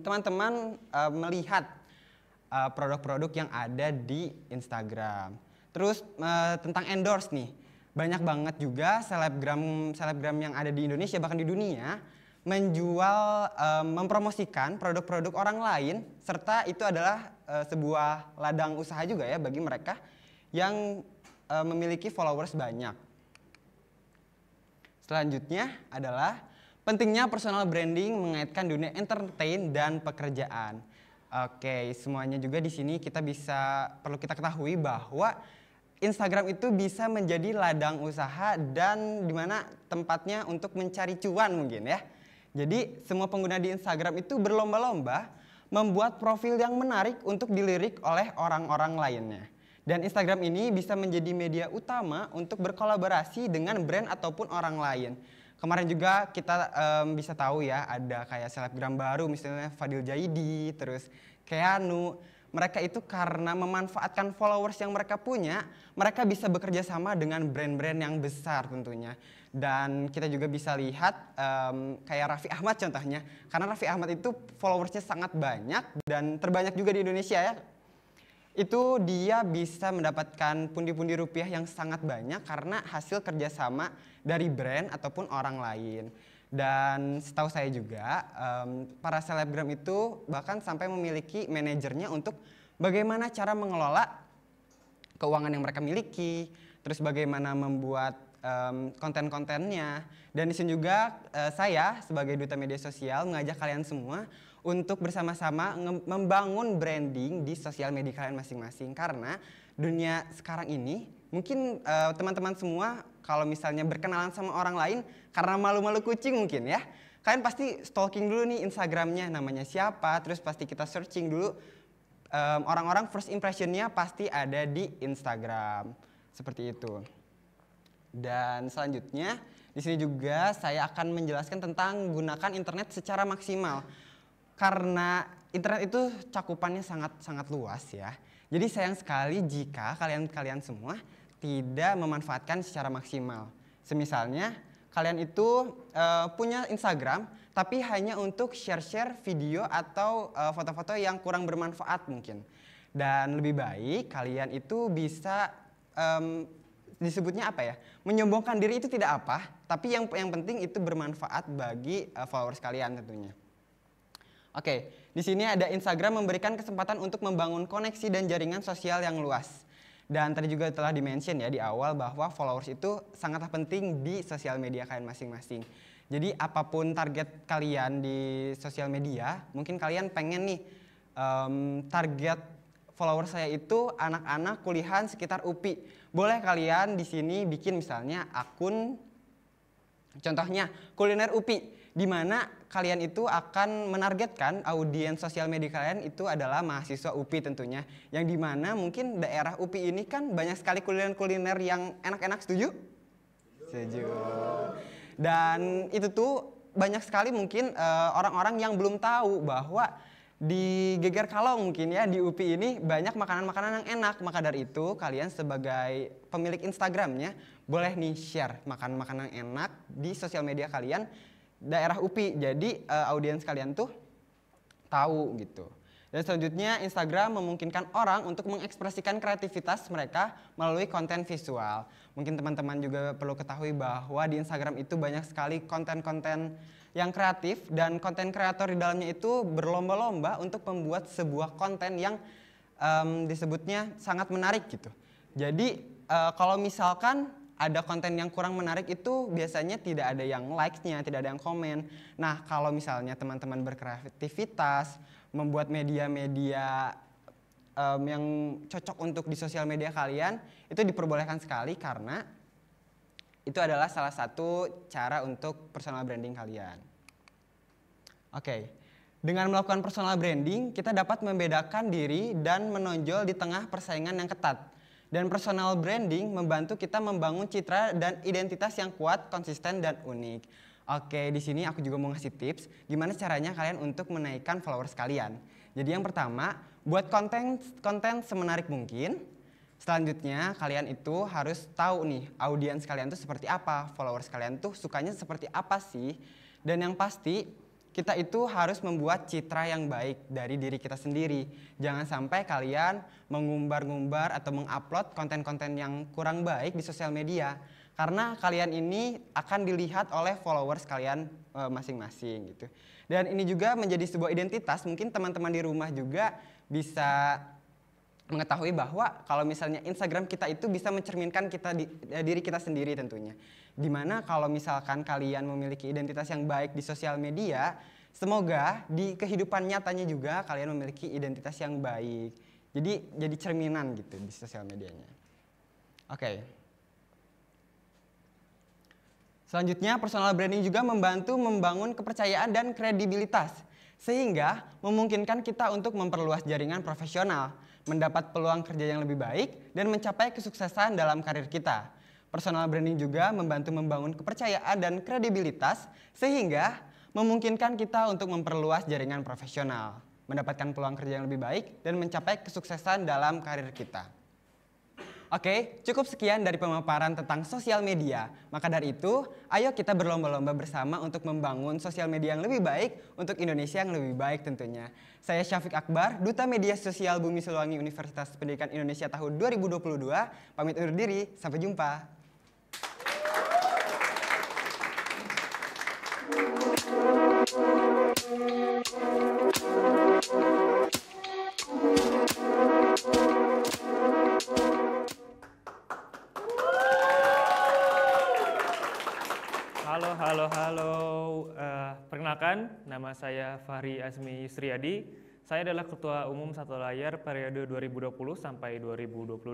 teman-teman melihat produk-produk yang ada di Instagram. Terus tentang endorse nih. Banyak banget juga selebgram yang ada di Indonesia bahkan di dunia menjual, mempromosikan produk-produk orang lain, serta itu adalah sebuah ladang usaha juga ya bagi mereka yang memiliki followers banyak. Selanjutnya adalah pentingnya personal branding mengaitkan dunia entertain dan pekerjaan. Oke, semuanya juga di sini perlu kita ketahui bahwa Instagram itu bisa menjadi ladang usaha dan dimana tempatnya untuk mencari cuan mungkin ya. Jadi semua pengguna di Instagram itu berlomba-lomba membuat profil yang menarik untuk dilirik oleh orang-orang lainnya. Dan Instagram ini bisa menjadi media utama untuk berkolaborasi dengan brand ataupun orang lain. Kemarin juga kita bisa tahu ya ada kayak selebgram baru misalnya Fadil Jaidi, terus Keanu. Mereka itu karena memanfaatkan followers yang mereka punya, mereka bisa bekerja sama dengan brand-brand yang besar tentunya. Dan kita juga bisa lihat kayak Raffi Ahmad contohnya. Karena Raffi Ahmad itu followersnya sangat banyak dan terbanyak juga di Indonesia ya. Itu dia bisa mendapatkan pundi-pundi rupiah yang sangat banyak karena hasil kerjasama dari brand ataupun orang lain. Dan setahu saya juga para selebgram itu bahkan sampai memiliki manajernya untuk bagaimana cara mengelola keuangan yang mereka miliki, terus bagaimana membuat konten-kontennya. Dan di sini juga saya sebagai duta media sosial mengajak kalian semua untuk bersama-sama membangun branding di sosial media kalian masing-masing. Karena dunia sekarang ini mungkin teman-teman semua kalau misalnya berkenalan sama orang lain karena malu-malu kucing mungkin ya. Kalian pasti stalking dulu nih Instagramnya, namanya siapa, terus pasti kita searching dulu. Orang-orang first impressionnya pasti ada di Instagram. Seperti itu. Dan selanjutnya di sini juga saya akan menjelaskan tentang gunakan internet secara maksimal. Karena internet itu cakupannya sangat luas ya. Jadi sayang sekali jika kalian semua tidak memanfaatkan secara maksimal. Semisalnya kalian itu punya Instagram tapi hanya untuk share-share video atau foto-foto yang kurang bermanfaat mungkin. Dan lebih baik kalian itu bisa disebutnya apa ya? Menyombongkan diri itu tidak apa, tapi yang penting itu bermanfaat bagi followers kalian tentunya. Oke, di sini ada Instagram memberikan kesempatan untuk membangun koneksi dan jaringan sosial yang luas. Dan tadi juga telah di-mention ya di awal bahwa followers itu sangatlah penting di sosial media kalian masing-masing. Jadi apapun target kalian di sosial media, mungkin kalian pengen nih target follower saya itu anak-anak kuliahan sekitar UPI. Boleh kalian di sini bikin misalnya akun, contohnya kuliner UPI, di mana kalian itu akan menargetkan audiens sosial media kalian itu adalah mahasiswa UPI tentunya. Yang dimana mungkin daerah UPI ini kan banyak sekali kuliner-kuliner yang enak-enak, setuju? Setuju. Dan itu tuh banyak sekali mungkin orang-orang yang belum tahu bahwa di Geger Kalong mungkin ya di UPI ini banyak makanan-makanan yang enak. Maka dari itu kalian sebagai pemilik Instagramnya boleh nih share makanan-makanan yang enak di sosial media kalian daerah UPI. Jadi audiens kalian tuh tahu gitu. Dan selanjutnya Instagram memungkinkan orang untuk mengekspresikan kreativitas mereka melalui konten visual. Mungkin teman-teman juga perlu ketahui bahwa di Instagram itu banyak sekali konten-konten yang kreatif dan konten kreator di dalamnya itu berlomba-lomba untuk membuat sebuah konten yang disebutnya sangat menarik gitu. Jadi kalau misalkan ada konten yang kurang menarik itu biasanya tidak ada yang like-nya, tidak ada yang komen. Nah kalau misalnya teman-teman berkreativitas, membuat media-media yang cocok untuk di sosial media kalian itu diperbolehkan sekali karena itu adalah salah satu cara untuk personal branding kalian. Oke, dengan melakukan personal branding kita dapat membedakan diri dan menonjol di tengah persaingan yang ketat. Dan personal branding membantu kita membangun citra dan identitas yang kuat, konsisten, dan unik. Oke, di sini aku juga mau ngasih tips gimana caranya kalian untuk menaikkan followers kalian. Jadi yang pertama, buat konten semenarik mungkin. Selanjutnya, kalian itu harus tahu nih, audiens kalian tuh seperti apa, followers kalian tuh sukanya seperti apa sih. Dan yang pasti, kita itu harus membuat citra yang baik dari diri kita sendiri. Jangan sampai kalian mengumbar-ngumbar atau mengupload konten-konten yang kurang baik di sosial media. Karena kalian ini akan dilihat oleh followers kalian masing-masing gitu. Dan ini juga menjadi sebuah identitas, mungkin teman-teman di rumah juga bisa mengetahui bahwa kalau misalnya Instagram kita itu bisa mencerminkan diri kita sendiri tentunya. Dimana kalau misalkan kalian memiliki identitas yang baik di sosial media, semoga di kehidupan nyatanya juga kalian memiliki identitas yang baik. Jadi cerminan gitu di sosial medianya. Oke. Selanjutnya, personal branding juga membantu membangun kepercayaan dan kredibilitas. Sehingga memungkinkan kita untuk memperluas jaringan profesional, mendapat peluang kerja yang lebih baik, dan mencapai kesuksesan dalam karir kita. Personal branding juga membantu membangun kepercayaan dan kredibilitas sehingga memungkinkan kita untuk memperluas jaringan profesional, mendapatkan peluang kerja yang lebih baik, dan mencapai kesuksesan dalam karir kita. Oke, cukup sekian dari pemaparan tentang sosial media. Maka dari itu, ayo kita berlomba-lomba bersama untuk membangun sosial media yang lebih baik untuk Indonesia yang lebih baik tentunya. Saya Syafiq Akbar, Duta Media Sosial Bumi Siliwangi Universitas Pendidikan Indonesia tahun 2022. Pamit undur diri, sampai jumpa. Halo. Perkenalkan, nama saya Fahri Azmi Yusriyadi. Saya adalah Ketua Umum Satu Layar periode 2020 sampai 2022.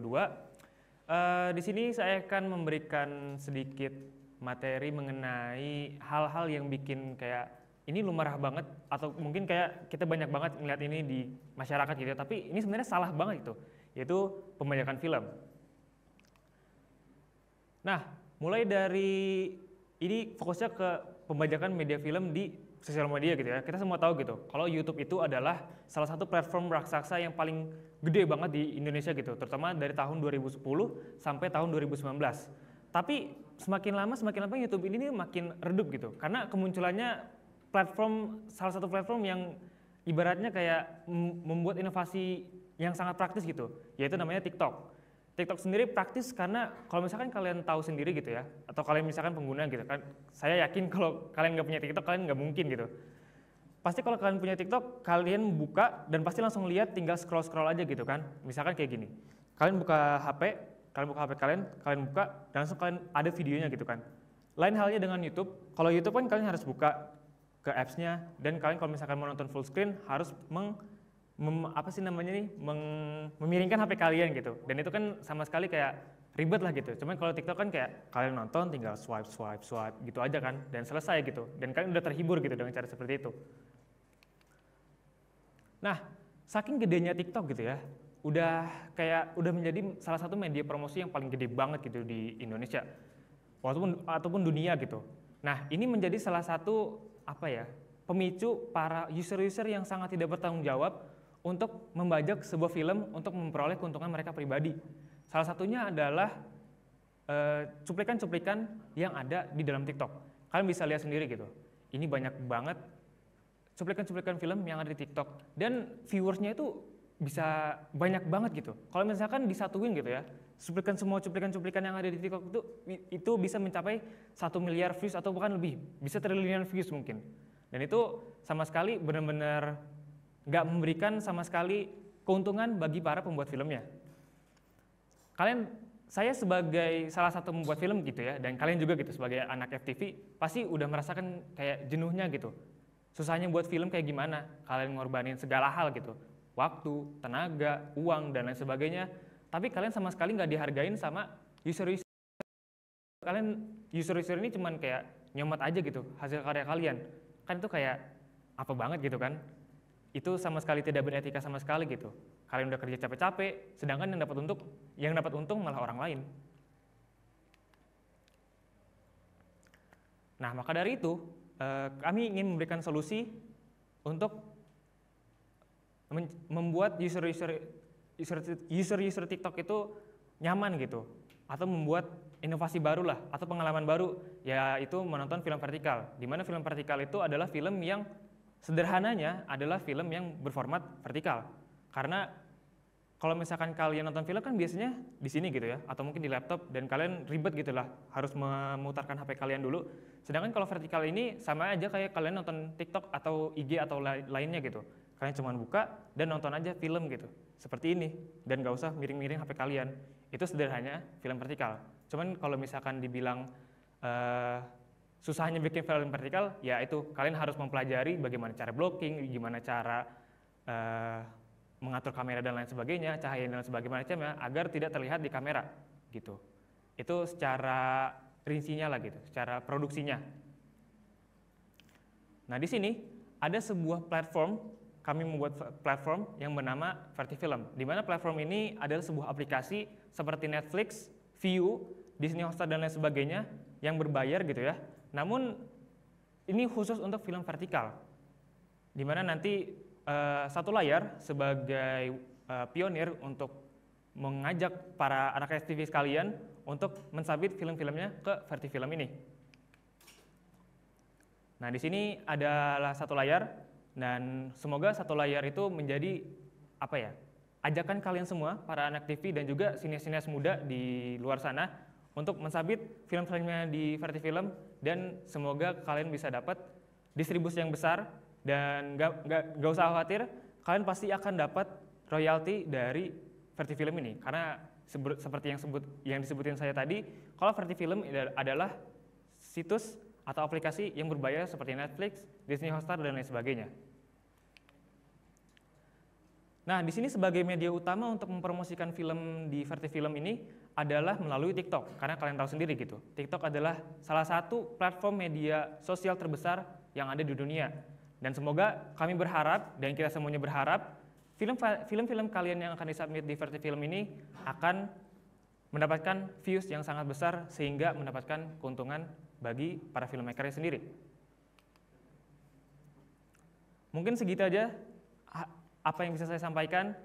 Di sini saya akan memberikan sedikit materi mengenai hal-hal yang bikin kayak ini lumrah banget atau mungkin kayak kita banyak banget ngeliat ini di masyarakat gitu, tapi ini sebenarnya salah banget gitu, yaitu pembajakan film. Nah, mulai dari ini fokusnya ke pembajakan media film di sosial media gitu ya. Kita semua tahu gitu, kalau YouTube itu adalah salah satu platform raksasa yang paling gede banget di Indonesia gitu, terutama dari tahun 2010 sampai tahun 2019. Tapi semakin lama YouTube ini makin redup gitu, karena kemunculannya salah satu platform yang ibaratnya kayak membuat inovasi yang sangat praktis gitu, yaitu namanya TikTok. TikTok sendiri praktis karena kalau misalkan kalian tahu sendiri gitu ya, atau kalian misalkan pengguna gitu kan, saya yakin kalau kalian nggak punya TikTok kalian nggak mungkin gitu. Pasti kalau kalian punya TikTok, kalian buka dan pasti langsung lihat, tinggal scroll aja gitu kan. Misalkan kayak gini, kalian buka HP kalian buka dan langsung kalian ada videonya gitu kan. Lain halnya dengan YouTube, kalau YouTube kan kalian harus buka ke apps-nya dan kalian kalau misalkan mau nonton full screen harus memiringkan HP kalian gitu, dan itu kan sama sekali kayak ribet lah gitu. Cuman kalau TikTok kan kayak kalian nonton tinggal swipe gitu aja kan, dan selesai gitu, dan kalian udah terhibur gitu dengan cara seperti itu. Nah, saking gedenya TikTok gitu ya, udah menjadi salah satu media promosi yang paling gede banget gitu di Indonesia ataupun dunia gitu. Nah, ini menjadi salah satu pemicu para user-user yang sangat tidak bertanggung jawab untuk membajak sebuah film untuk memperoleh keuntungan mereka pribadi. Salah satunya adalah cuplikan-cuplikan yang ada di dalam TikTok. Kalian bisa lihat sendiri gitu. Ini banyak banget cuplikan-cuplikan film yang ada di TikTok, dan viewersnya itu bisa banyak banget gitu. Kalau misalkan disatuin gitu ya, semua cuplikan-cuplikan yang ada di TikTok itu bisa mencapai 1 miliar views atau bahkan lebih, bisa triliunan views mungkin. Dan itu sama sekali benar-benar nggak memberikan sama sekali keuntungan bagi para pembuat filmnya. Saya sebagai salah satu pembuat film gitu ya, dan kalian juga gitu sebagai anak FTV, pasti udah merasakan kayak jenuhnya gitu. Susahnya buat film kayak gimana, kalian ngorbanin segala hal gitu. waktu, tenaga, uang, dan lain sebagainya. Tapi kalian sama sekali nggak dihargain sama user-user. Kalian user-user ini cuman kayak nyomot aja gitu hasil karya kalian. Kan itu kayak apa banget gitu kan. Itu sama sekali tidak beretika sama sekali gitu. Kalian udah kerja capek-capek, sedangkan yang dapat untung malah orang lain. Nah, maka dari itu, kami ingin memberikan solusi untuk membuat user TikTok itu nyaman gitu, atau membuat inovasi baru lah, atau pengalaman baru, yaitu menonton film vertikal. Di mana film vertikal itu adalah film yang sederhananya adalah film yang berformat vertikal. Karena kalau misalkan kalian nonton film kan biasanya di sini gitu ya, atau mungkin di laptop, dan kalian ribet gitu lah, harus memutarkan HP kalian dulu. Sedangkan kalau vertikal ini sama aja kayak kalian nonton TikTok atau IG atau lainnya gitu. Kalian cuma buka dan nonton aja film gitu, seperti ini, dan gak usah miring-miring HP kalian. Itu sederhananya film vertikal. Cuman kalau misalkan dibilang susahnya bikin film vertikal, ya itu kalian harus mempelajari bagaimana cara blocking, gimana cara mengatur kamera dan lain sebagainya, cahaya dan sebagainya, agar tidak terlihat di kamera gitu. Itu secara rincinya lah gitu, secara produksinya. Nah, di sini ada sebuah platform, kami membuat platform yang bernama Vertifilm, di mana platform ini adalah sebuah aplikasi seperti Netflix, Viu, Disney Hotstar dan lain sebagainya yang berbayar gitu ya. Namun ini khusus untuk film vertikal, di mana nanti satu layar sebagai pionir untuk mengajak para anak aktivis kalian untuk mensubmit film-filmnya ke Vertifilm ini. Nah, di sini adalah satu layar, dan semoga satu layar itu menjadi ajakan kalian semua para anak TV dan juga sinias-sinias muda di luar sana untuk mensubmit film-filmnya di Vertifilm, dan semoga kalian bisa dapat distribusi yang besar. Dan gak usah khawatir, kalian pasti akan dapat royalti dari Vertifilm ini. Karena seperti yang disebutin saya tadi, kalau Vertifilm adalah situs atau aplikasi yang berbayar seperti Netflix, Disney Hotstar, dan lain sebagainya. Nah, di sini sebagai media utama untuk mempromosikan film di Vertifilm ini adalah melalui TikTok. Karena kalian tahu sendiri gitu, TikTok adalah salah satu platform media sosial terbesar yang ada di dunia. Dan semoga kami berharap, dan kita semuanya berharap, film-film kalian yang akan disubmit di Vertifilm ini akan mendapatkan views yang sangat besar, sehingga mendapatkan keuntungan bagi para filmmaker sendiri. Mungkin segitu aja apa yang bisa saya sampaikan.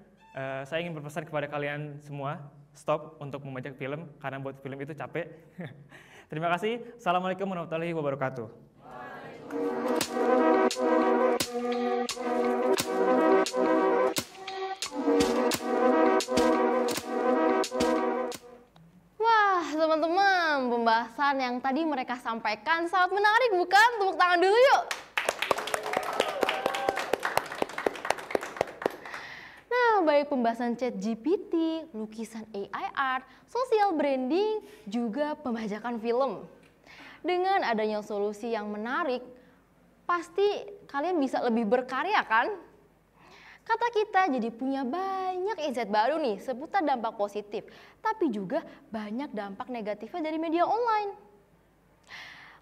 Saya ingin berpesan kepada kalian semua, stop untuk membajak film, karena buat film itu capek. Terima kasih. Assalamualaikum warahmatullahi wabarakatuh. Wah, teman-teman, pembahasan yang tadi mereka sampaikan sangat menarik, bukan? Tepuk tangan dulu yuk. Nah, baik pembahasan ChatGPT, lukisan AI art, social branding, juga pembajakan film. Dengan adanya solusi yang menarik, pasti kalian bisa lebih berkarya kan? Kata kita jadi punya banyak insight baru nih seputar dampak positif, tapi juga banyak dampak negatifnya dari media online.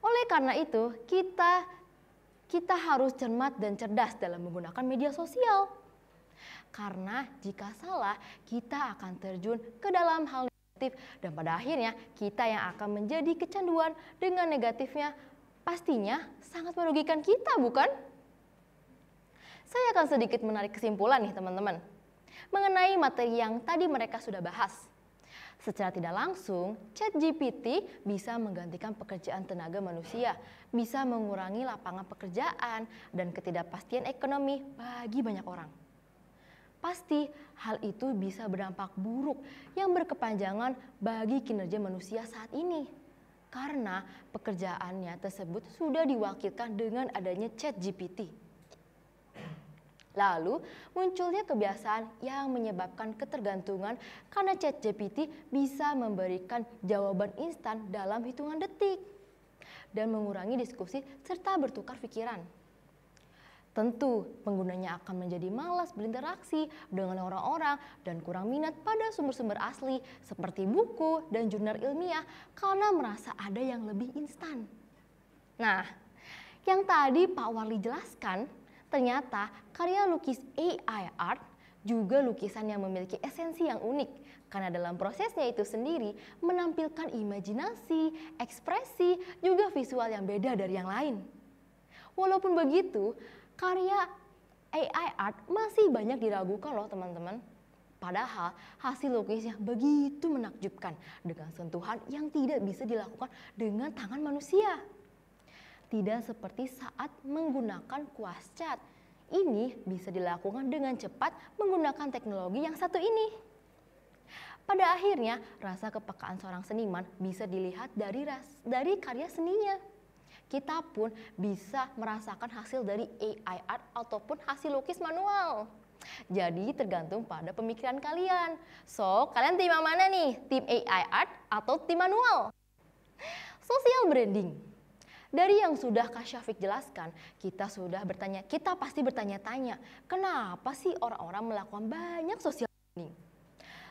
Oleh karena itu, kita harus cermat dan cerdas dalam menggunakan media sosial. Karena jika salah, kita akan terjun ke dalam hal negatif, dan pada akhirnya kita yang akan menjadi kecanduan dengan negatifnya, pastinya sangat merugikan kita, bukan? Saya akan sedikit menarik kesimpulan nih teman-teman, mengenai materi yang tadi mereka sudah bahas. Secara tidak langsung, ChatGPT bisa menggantikan pekerjaan tenaga manusia, bisa mengurangi lapangan pekerjaan dan ketidakpastian ekonomi bagi banyak orang. Pasti hal itu bisa berdampak buruk yang berkepanjangan bagi kinerja manusia saat ini. Karena pekerjaannya tersebut sudah diwakilkan dengan adanya ChatGPT. Lalu munculnya kebiasaan yang menyebabkan ketergantungan karena ChatGPT bisa memberikan jawaban instan dalam hitungan detik dan mengurangi diskusi serta bertukar pikiran. Tentu, penggunanya akan menjadi malas berinteraksi dengan orang-orang dan kurang minat pada sumber-sumber asli seperti buku dan jurnal ilmiah karena merasa ada yang lebih instan. Nah, yang tadi Pak Warli jelaskan, ternyata karya lukis AI art juga lukisan yang memiliki esensi yang unik karena dalam prosesnya itu sendiri menampilkan imajinasi, ekspresi, juga visual yang beda dari yang lain. Walaupun begitu, karya AI art masih banyak diragukan loh teman-teman. Padahal hasil lukisnya begitu menakjubkan dengan sentuhan yang tidak bisa dilakukan dengan tangan manusia. Tidak seperti saat menggunakan kuas cat. Ini bisa dilakukan dengan cepat menggunakan teknologi yang satu ini. Pada akhirnya, rasa kepekaan seorang seniman bisa dilihat dari karya seninya. Kita pun bisa merasakan hasil dari AI art ataupun hasil lukis manual. Jadi tergantung pada pemikiran kalian. So, kalian tim yang mana nih? Tim AI art atau tim manual? Social branding. Dari yang sudah Kak Syafiq jelaskan, kita pasti bertanya-tanya, kenapa sih orang-orang melakukan banyak social branding?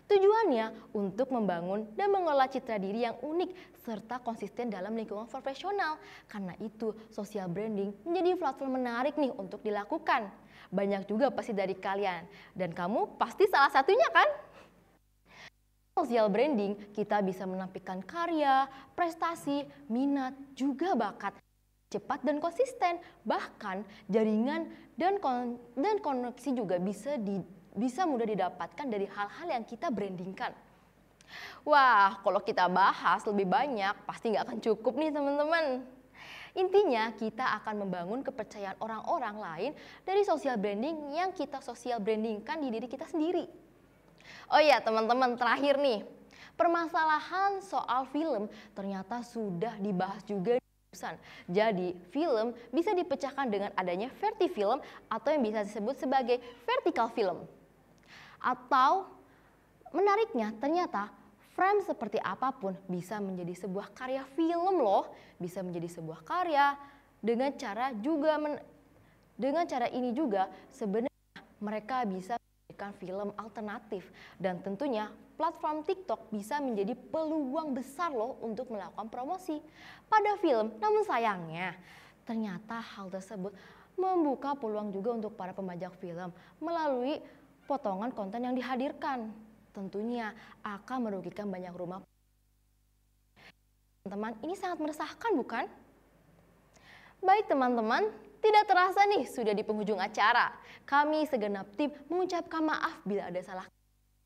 Tujuannya untuk membangun dan mengelola citra diri yang unik serta konsisten dalam lingkungan profesional. Karena itu, social branding menjadi platform menarik nih untuk dilakukan. Banyak juga pasti dari kalian, dan kamu pasti salah satunya kan? Social branding, kita bisa menampilkan karya, prestasi, minat, juga bakat cepat dan konsisten. Bahkan jaringan dan koneksi juga bisa mudah didapatkan dari hal-hal yang kita brandingkan. Wah, kalau kita bahas lebih banyak, pasti nggak akan cukup nih teman-teman. Intinya, kita akan membangun kepercayaan orang-orang lain dari social branding yang kita social brandingkan di diri kita sendiri. Oh iya teman-teman, terakhir nih, permasalahan soal film ternyata sudah dibahas juga. Jadi, film bisa dipecahkan dengan adanya vertifilm atau yang bisa disebut sebagai vertical film. Atau menariknya, ternyata frame seperti apapun bisa menjadi sebuah karya film loh, bisa menjadi sebuah karya dengan cara ini juga sebenarnya mereka bisa memberikan film alternatif dan tentunya platform TikTok bisa menjadi peluang besar loh untuk melakukan promosi pada film. Namun sayangnya, ternyata hal tersebut membuka peluang juga untuk para pembajak film melalui potongan konten yang dihadirkan. Tentunya akan merugikan banyak rumah. Teman-teman, ini sangat meresahkan bukan? Baik teman-teman, tidak terasa nih sudah di penghujung acara. Kami segenap tim mengucapkan maaf bila ada salah.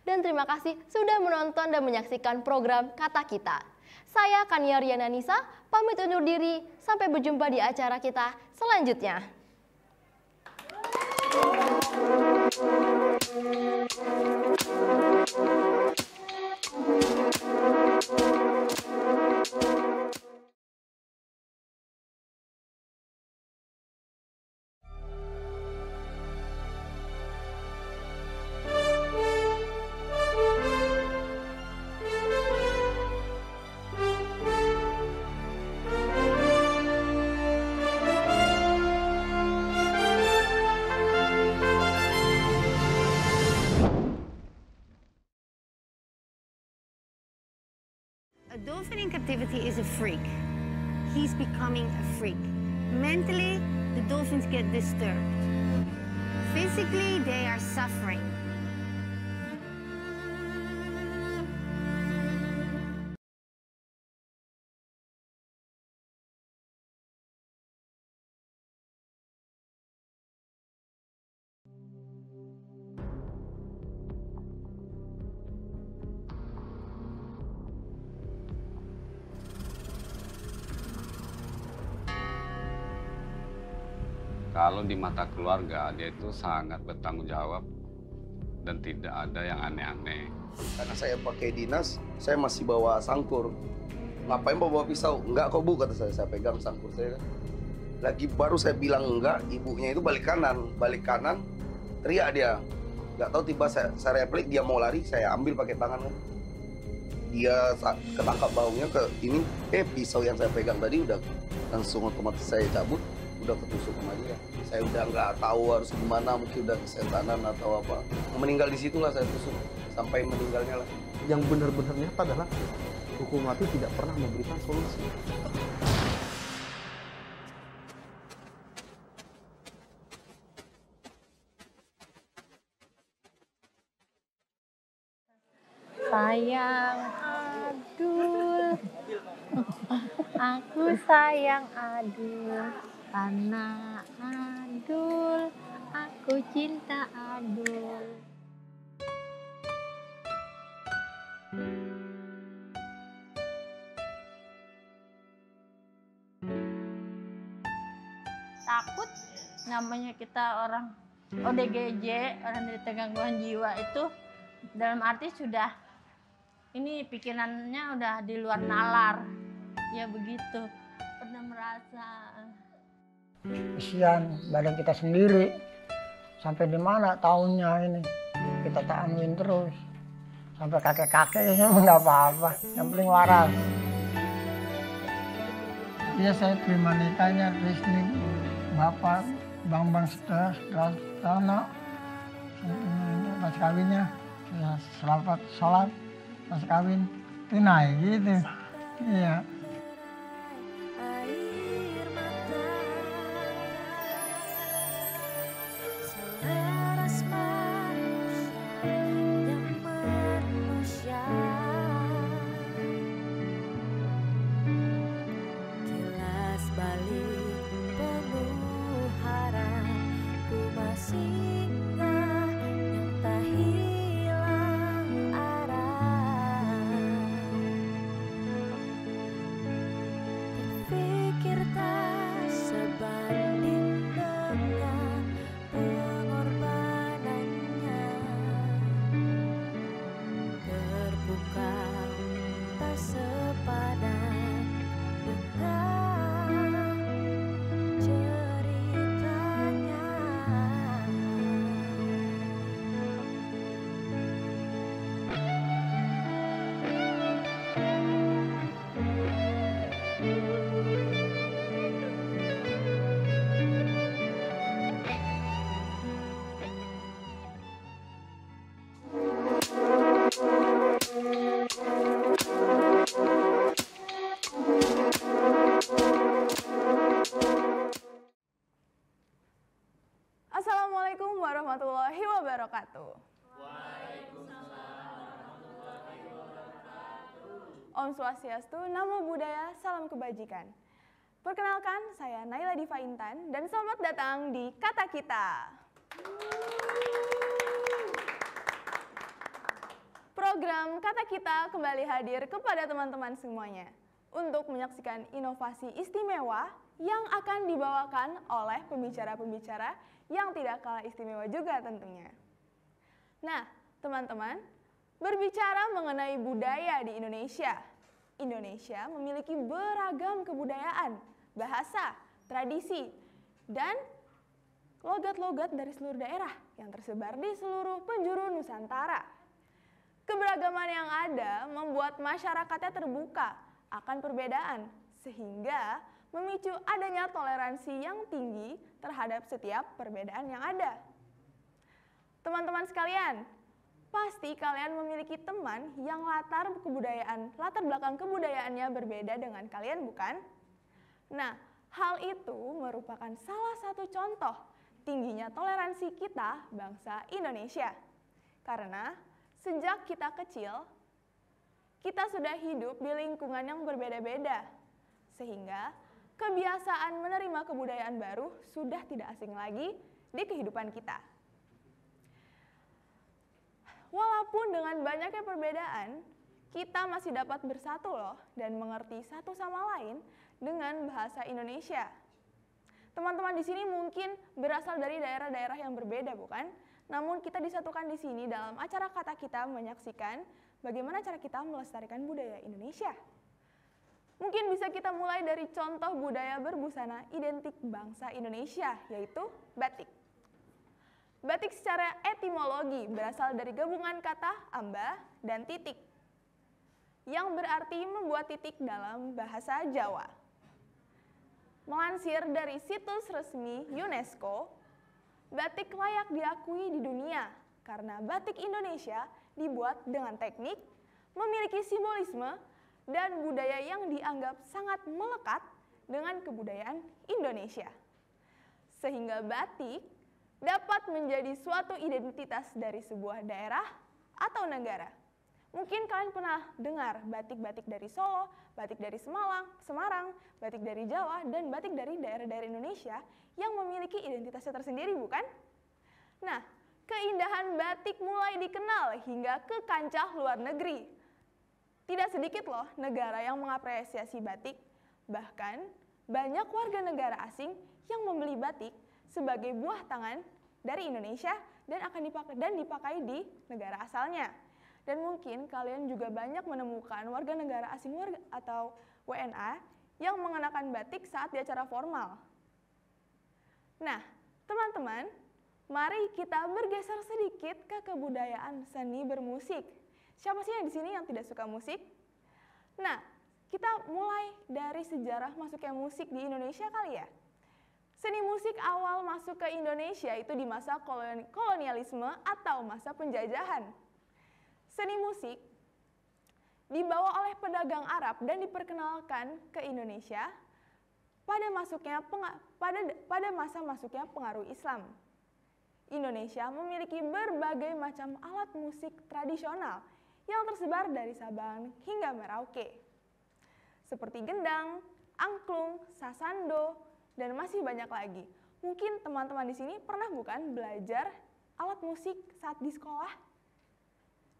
Dan terima kasih sudah menonton dan menyaksikan program Kata Kita. Saya Kania Riana Nisa, pamit undur diri. Sampai berjumpa di acara kita selanjutnya. A dolphin in captivity is a freak. He's becoming a freak. Mentally, the dolphins get disturbed. Physically, they are suffering. Kalau di mata keluarga, dia itu sangat bertanggung jawab dan tidak ada yang aneh-aneh. Karena saya pakai dinas, saya masih bawa sangkur. Ngapain bawa pisau? Enggak kok Bu, kata saya pegang sangkur saya. Lagi baru saya bilang enggak, ibunya itu balik kanan, teriak dia. Nggak tahu tiba saya replik, dia mau lari, saya ambil pakai tangan kan. Dia ketangkap baunya ke ini, pisau yang saya pegang tadi udah langsung otomatis saya cabut. udah ketusuk sama dia. Saya udah nggak tahu harus gimana, mungkin udah kesetanan atau apa. Meninggal di situlah saya tusuk sampai meninggalnya lah. Yang benar-benar nyata adalah hukum mati tidak pernah memberikan solusi. Sayang Adul, aku sayang Adul, karena Adul, aku cinta Adul. Takut, namanya kita orang ODGJ, orang dari gangguan jiwa itu dalam arti sudah ini pikirannya udah di luar nalar, ya begitu. Pernah merasa kesian badan kita sendiri, sampai di mana tahunnya ini kita tahanin terus sampai kakek-kakeknya nggak apa-apa, yang penting waras. Iya, saya terima nikahnya resmi Bapak Bambang Sutrasana, pas kawinnya selamat sholat pas kawin tunai gitu. Iya. Assalamualaikum warahmatullahi wabarakatuh. Om Swastiastu, Namo Buddhaya, salam kebajikan. Perkenalkan, saya Naila Diva Intan dan selamat datang di Kata Kita. Program Kata Kita kembali hadir kepada teman-teman semuanya untuk menyaksikan inovasi istimewa yang akan dibawakan oleh pembicara-pembicara yang tidak kalah istimewa juga tentunya. Nah, teman-teman, berbicara mengenai budaya di Indonesia, Indonesia memiliki beragam kebudayaan, bahasa, tradisi, dan logat-logat dari seluruh daerah yang tersebar di seluruh penjuru Nusantara. Keberagaman yang ada membuat masyarakatnya terbuka akan perbedaan, sehingga memicu adanya toleransi yang tinggi terhadap setiap perbedaan yang ada. Teman-teman sekalian, pasti kalian memiliki teman yang latar belakang kebudayaannya berbeda dengan kalian, bukan? Nah, hal itu merupakan salah satu contoh tingginya toleransi kita bangsa Indonesia. Karena sejak kita kecil, kita sudah hidup di lingkungan yang berbeda-beda, sehingga kebiasaan menerima kebudayaan baru sudah tidak asing lagi di kehidupan kita. Walaupun dengan banyaknya perbedaan, kita masih dapat bersatu loh dan mengerti satu sama lain dengan bahasa Indonesia. Teman-teman di sini mungkin berasal dari daerah-daerah yang berbeda, bukan? Namun kita disatukan di sini dalam acara Kata Kita menyaksikan bagaimana cara kita melestarikan budaya Indonesia. Mungkin bisa kita mulai dari contoh budaya berbusana identik bangsa Indonesia, yaitu batik. Batik secara etimologi berasal dari gabungan kata amba dan titik, yang berarti membuat titik dalam bahasa Jawa. Dilansir dari situs resmi UNESCO, batik layak diakui di dunia karena batik Indonesia dibuat dengan teknik, memiliki simbolisme, dan budaya yang dianggap sangat melekat dengan kebudayaan Indonesia. Sehingga batik dapat menjadi suatu identitas dari sebuah daerah atau negara. Mungkin kalian pernah dengar batik-batik dari Solo, batik dari Semarang, batik dari Jawa, dan batik dari daerah-daerah Indonesia yang memiliki identitasnya tersendiri, bukan? Nah, keindahan batik mulai dikenal hingga ke kancah luar negeri. Tidak sedikit loh negara yang mengapresiasi batik, bahkan banyak warga negara asing yang membeli batik sebagai buah tangan dari Indonesia dan dipakai di negara asalnya. Dan mungkin kalian juga banyak menemukan warga negara asing atau WNA yang mengenakan batik saat di acara formal. Nah, teman-teman, mari kita bergeser sedikit ke kebudayaan seni bermusik. Siapa sih yang di sini yang tidak suka musik? Nah, kita mulai dari sejarah masuknya musik di Indonesia kali ya. Seni musik awal masuk ke Indonesia itu di masa kolonialisme atau masa penjajahan. Seni musik dibawa oleh pedagang Arab dan diperkenalkan ke Indonesia pada masa masuknya pengaruh Islam. Indonesia memiliki berbagai macam alat musik tradisional yang tersebar dari Sabang hingga Merauke. Seperti gendang, angklung, sasando, dan masih banyak lagi. Mungkin teman-teman di sini pernah bukan belajar alat musik saat di sekolah?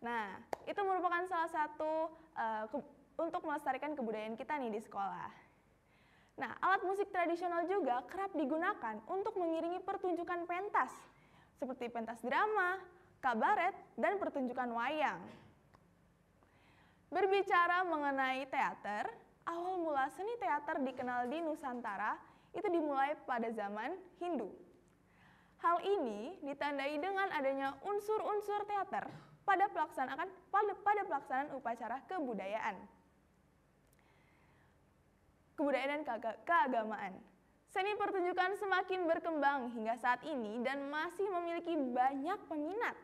Nah, itu merupakan salah satu untuk melestarikan kebudayaan kita nih di sekolah. Nah, alat musik tradisional juga kerap digunakan untuk mengiringi pertunjukan pentas, seperti pentas drama, kabaret, dan pertunjukan wayang. Berbicara mengenai teater, awal mula seni teater dikenal di Nusantara itu dimulai pada zaman Hindu. Hal ini ditandai dengan adanya unsur-unsur teater pada pelaksanaan upacara kebudayaan dan keagamaan. Seni pertunjukan semakin berkembang hingga saat ini dan masih memiliki banyak peminat.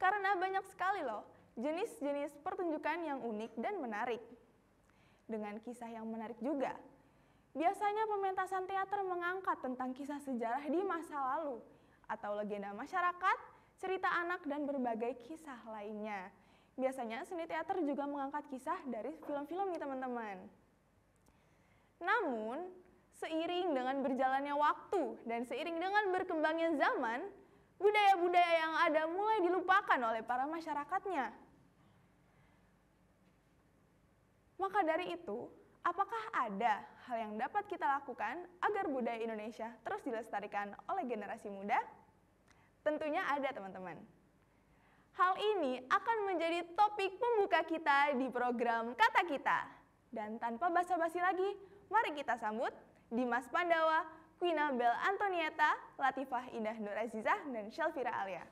Karena banyak sekali loh jenis-jenis pertunjukan yang unik dan menarik. Dengan kisah yang menarik juga. Biasanya pementasan teater mengangkat tentang kisah sejarah di masa lalu atau legenda masyarakat, cerita anak, dan berbagai kisah lainnya. Biasanya seni teater juga mengangkat kisah dari film-film nih teman-teman. Namun, seiring dengan berjalannya waktu dan seiring dengan berkembangnya zaman, budaya-budaya yang ada mulai dilupakan oleh para masyarakatnya. Maka dari itu, apakah ada hal yang dapat kita lakukan agar budaya Indonesia terus dilestarikan oleh generasi muda? Tentunya ada, teman-teman. Hal ini akan menjadi topik pembuka kita di program Kata Kita. Dan tanpa basa-basi lagi, mari kita sambut Dimas Pandawa, Quina Bel Antonieta, Latifah Indah Nur Azizah, dan Shelfira Alia.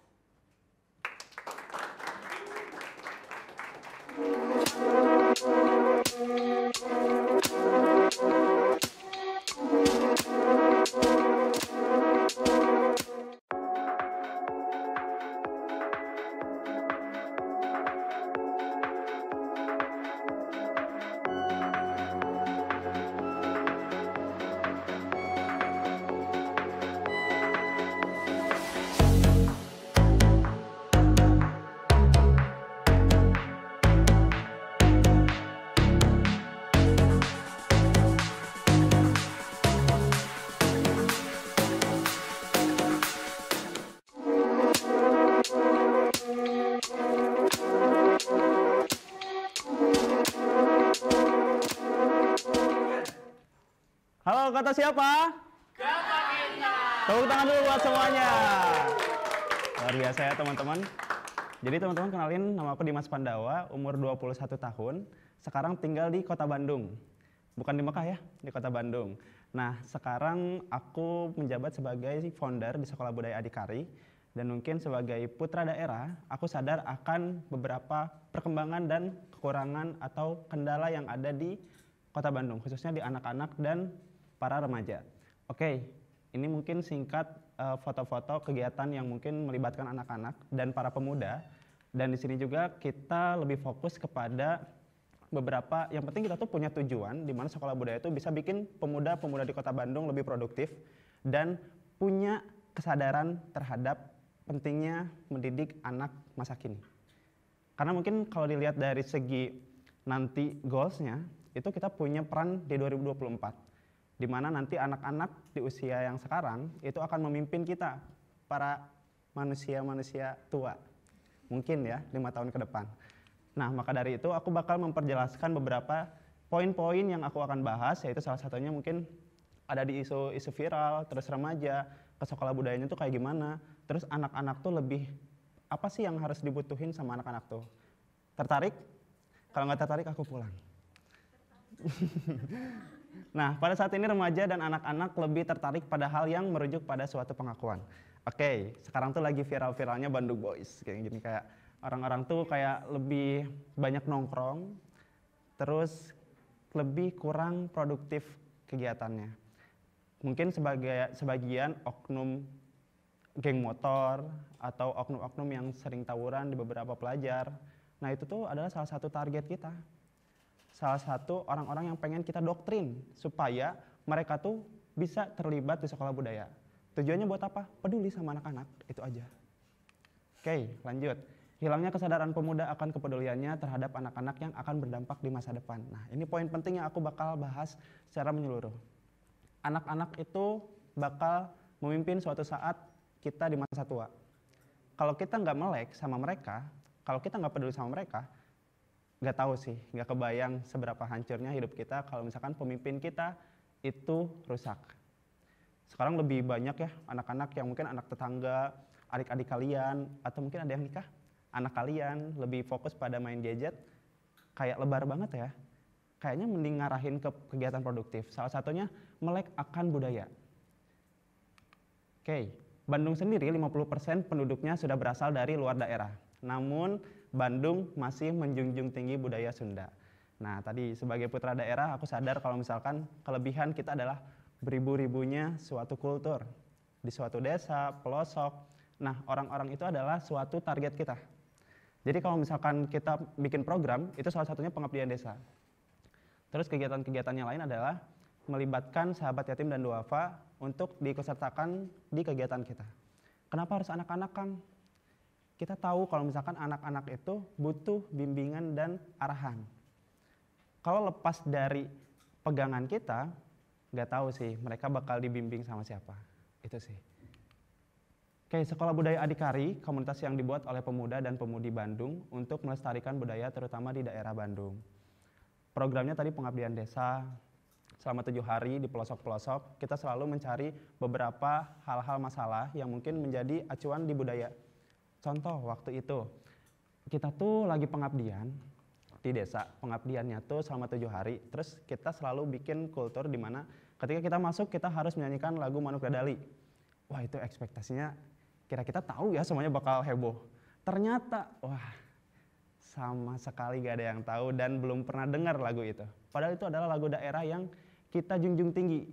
Halo, kata siapa? Kata kita. Tepuk tangan dulu buat semuanya. Luar biasa ya teman-teman. Jadi teman-teman kenalin, nama aku Dimas Pandawa, umur 21 tahun. Sekarang tinggal di Kota Bandung. Bukan di Mekah ya, di Kota Bandung. Nah, sekarang aku menjabat sebagai founder di Sekolah Budaya Adhikari. Dan mungkin sebagai putra daerah, aku sadar akan beberapa perkembangan dan kekurangan atau kendala yang ada di Kota Bandung, khususnya di anak-anak dan para remaja. Oke, ini mungkin singkat foto-foto kegiatan yang mungkin melibatkan anak-anak dan para pemuda. Dan di sini juga kita lebih fokus kepada beberapa, yang penting kita tuh punya tujuan di mana Sekolah Budaya itu bisa bikin pemuda-pemuda di Kota Bandung lebih produktif dan punya kesadaran terhadap pentingnya mendidik anak masa kini. Karena mungkin kalau dilihat dari segi nanti goals-nya, itu kita punya peran di 2024. Di mana nanti anak-anak di usia yang sekarang itu akan memimpin kita, para manusia-manusia tua. Mungkin ya, 5 tahun ke depan. Nah, maka dari itu aku bakal memperjelaskan beberapa poin-poin yang aku akan bahas, yaitu salah satunya mungkin ada di isu viral, terus remaja, ke sekolah budayanya tuh kayak gimana, terus anak-anak tuh lebih, apa sih yang harus dibutuhin sama anak-anak tuh. Tertarik? Kalau nggak tertarik aku pulang. Nah, pada saat ini remaja dan anak-anak lebih tertarik pada hal yang merujuk pada suatu pengakuan. Oke, sekarang tuh lagi viral-viralnya Bandung Boys, kayak gini, kayak orang-orang tuh kayak lebih banyak nongkrong, terus lebih kurang produktif kegiatannya. Mungkin sebagian oknum geng motor atau oknum-oknum yang sering tawuran di beberapa pelajar. Nah, itu tuh adalah salah satu target kita. Salah satu orang-orang yang pengen kita doktrin supaya mereka tuh bisa terlibat di sekolah budaya. Tujuannya buat apa? Peduli sama anak-anak, itu aja. Oke, lanjut. Hilangnya kesadaran pemuda akan kepeduliannya terhadap anak-anak yang akan berdampak di masa depan. Nah, ini poin penting yang aku bakal bahas secara menyeluruh. Anak-anak itu bakal memimpin suatu saat kita di masa tua. Kalau kita nggak melek sama mereka, kalau kita nggak peduli sama mereka, nggak tahu sih, nggak kebayang seberapa hancurnya hidup kita kalau misalkan pemimpin kita itu rusak. Sekarang lebih banyak ya anak-anak yang mungkin anak tetangga, adik-adik kalian, atau mungkin ada yang nikah, anak kalian lebih fokus pada main gadget, kayak lebar banget ya. Kayaknya mending ngarahin ke kegiatan produktif. Salah satunya melek akan budaya. Oke, Bandung sendiri 50% penduduknya sudah berasal dari luar daerah. Namun Bandung masih menjunjung tinggi budaya Sunda. Nah, tadi sebagai putra daerah aku sadar kalau misalkan kelebihan kita adalah beribu-ribunya suatu kultur di suatu desa, pelosok. Nah, orang-orang itu adalah suatu target kita. Jadi kalau misalkan kita bikin program, itu salah satunya pengabdian desa. Terus kegiatan-kegiatannya lain adalah melibatkan sahabat yatim dan duafa untuk diikutsertakan di kegiatan kita. Kenapa harus anak-anak, Kang? Kita tahu kalau misalkan anak-anak itu butuh bimbingan dan arahan. Kalau lepas dari pegangan kita, nggak tahu sih mereka bakal dibimbing sama siapa. Itu sih. Oke, Sekolah Budaya Adhikari, komunitas yang dibuat oleh pemuda dan pemudi Bandung untuk melestarikan budaya terutama di daerah Bandung. Programnya tadi pengabdian desa, selama 7 hari di pelosok-pelosok, kita selalu mencari beberapa hal-hal masalah yang mungkin menjadi acuan di budaya. Contoh waktu itu, kita tuh lagi pengabdian di desa, pengabdiannya tuh selama 7 hari, terus kita selalu bikin kultur di mana ketika kita masuk kita harus menyanyikan lagu Manuk Dadali. Wah, itu ekspektasinya kira kita tahu ya semuanya bakal heboh. Ternyata, wah, sama sekali gak ada yang tahu dan belum pernah dengar lagu itu. Padahal itu adalah lagu daerah yang kita junjung tinggi.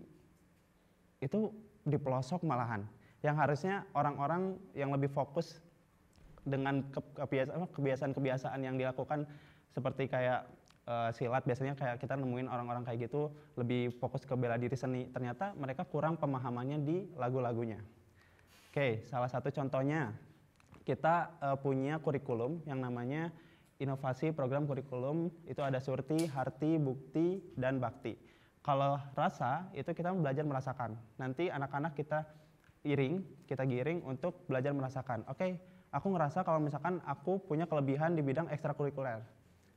Itu di pelosok malahan, yang harusnya orang-orang yang lebih fokus dengan kebiasaan-kebiasaan yang dilakukan seperti kayak silat, biasanya kayak kita nemuin orang-orang kayak gitu lebih fokus ke bela diri seni. Ternyata mereka kurang pemahamannya di lagu-lagunya. Oke, salah satu contohnya kita punya kurikulum yang namanya inovasi program kurikulum. Itu ada surti, harti, bukti, dan bakti. Kalau rasa itu kita belajar merasakan. Nanti anak-anak kita giring untuk belajar merasakan. Oke, aku ngerasa kalau misalkan aku punya kelebihan di bidang ekstrakurikuler.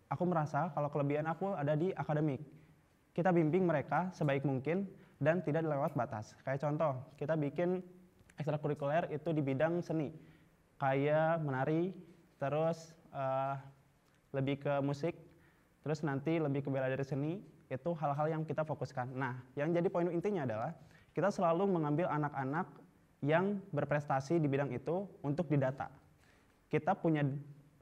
Aku merasa kalau kelebihan aku ada di akademik. Kita bimbing mereka sebaik mungkin dan tidak lewat batas. Kayak contoh, kita bikin ekstrakurikuler itu di bidang seni. Kayak menari, terus lebih ke musik, terus nanti lebih ke bela diri seni. Itu hal-hal yang kita fokuskan. Nah, yang jadi poin intinya adalah kita selalu mengambil anak-anak yang berprestasi di bidang itu untuk didata. Kita punya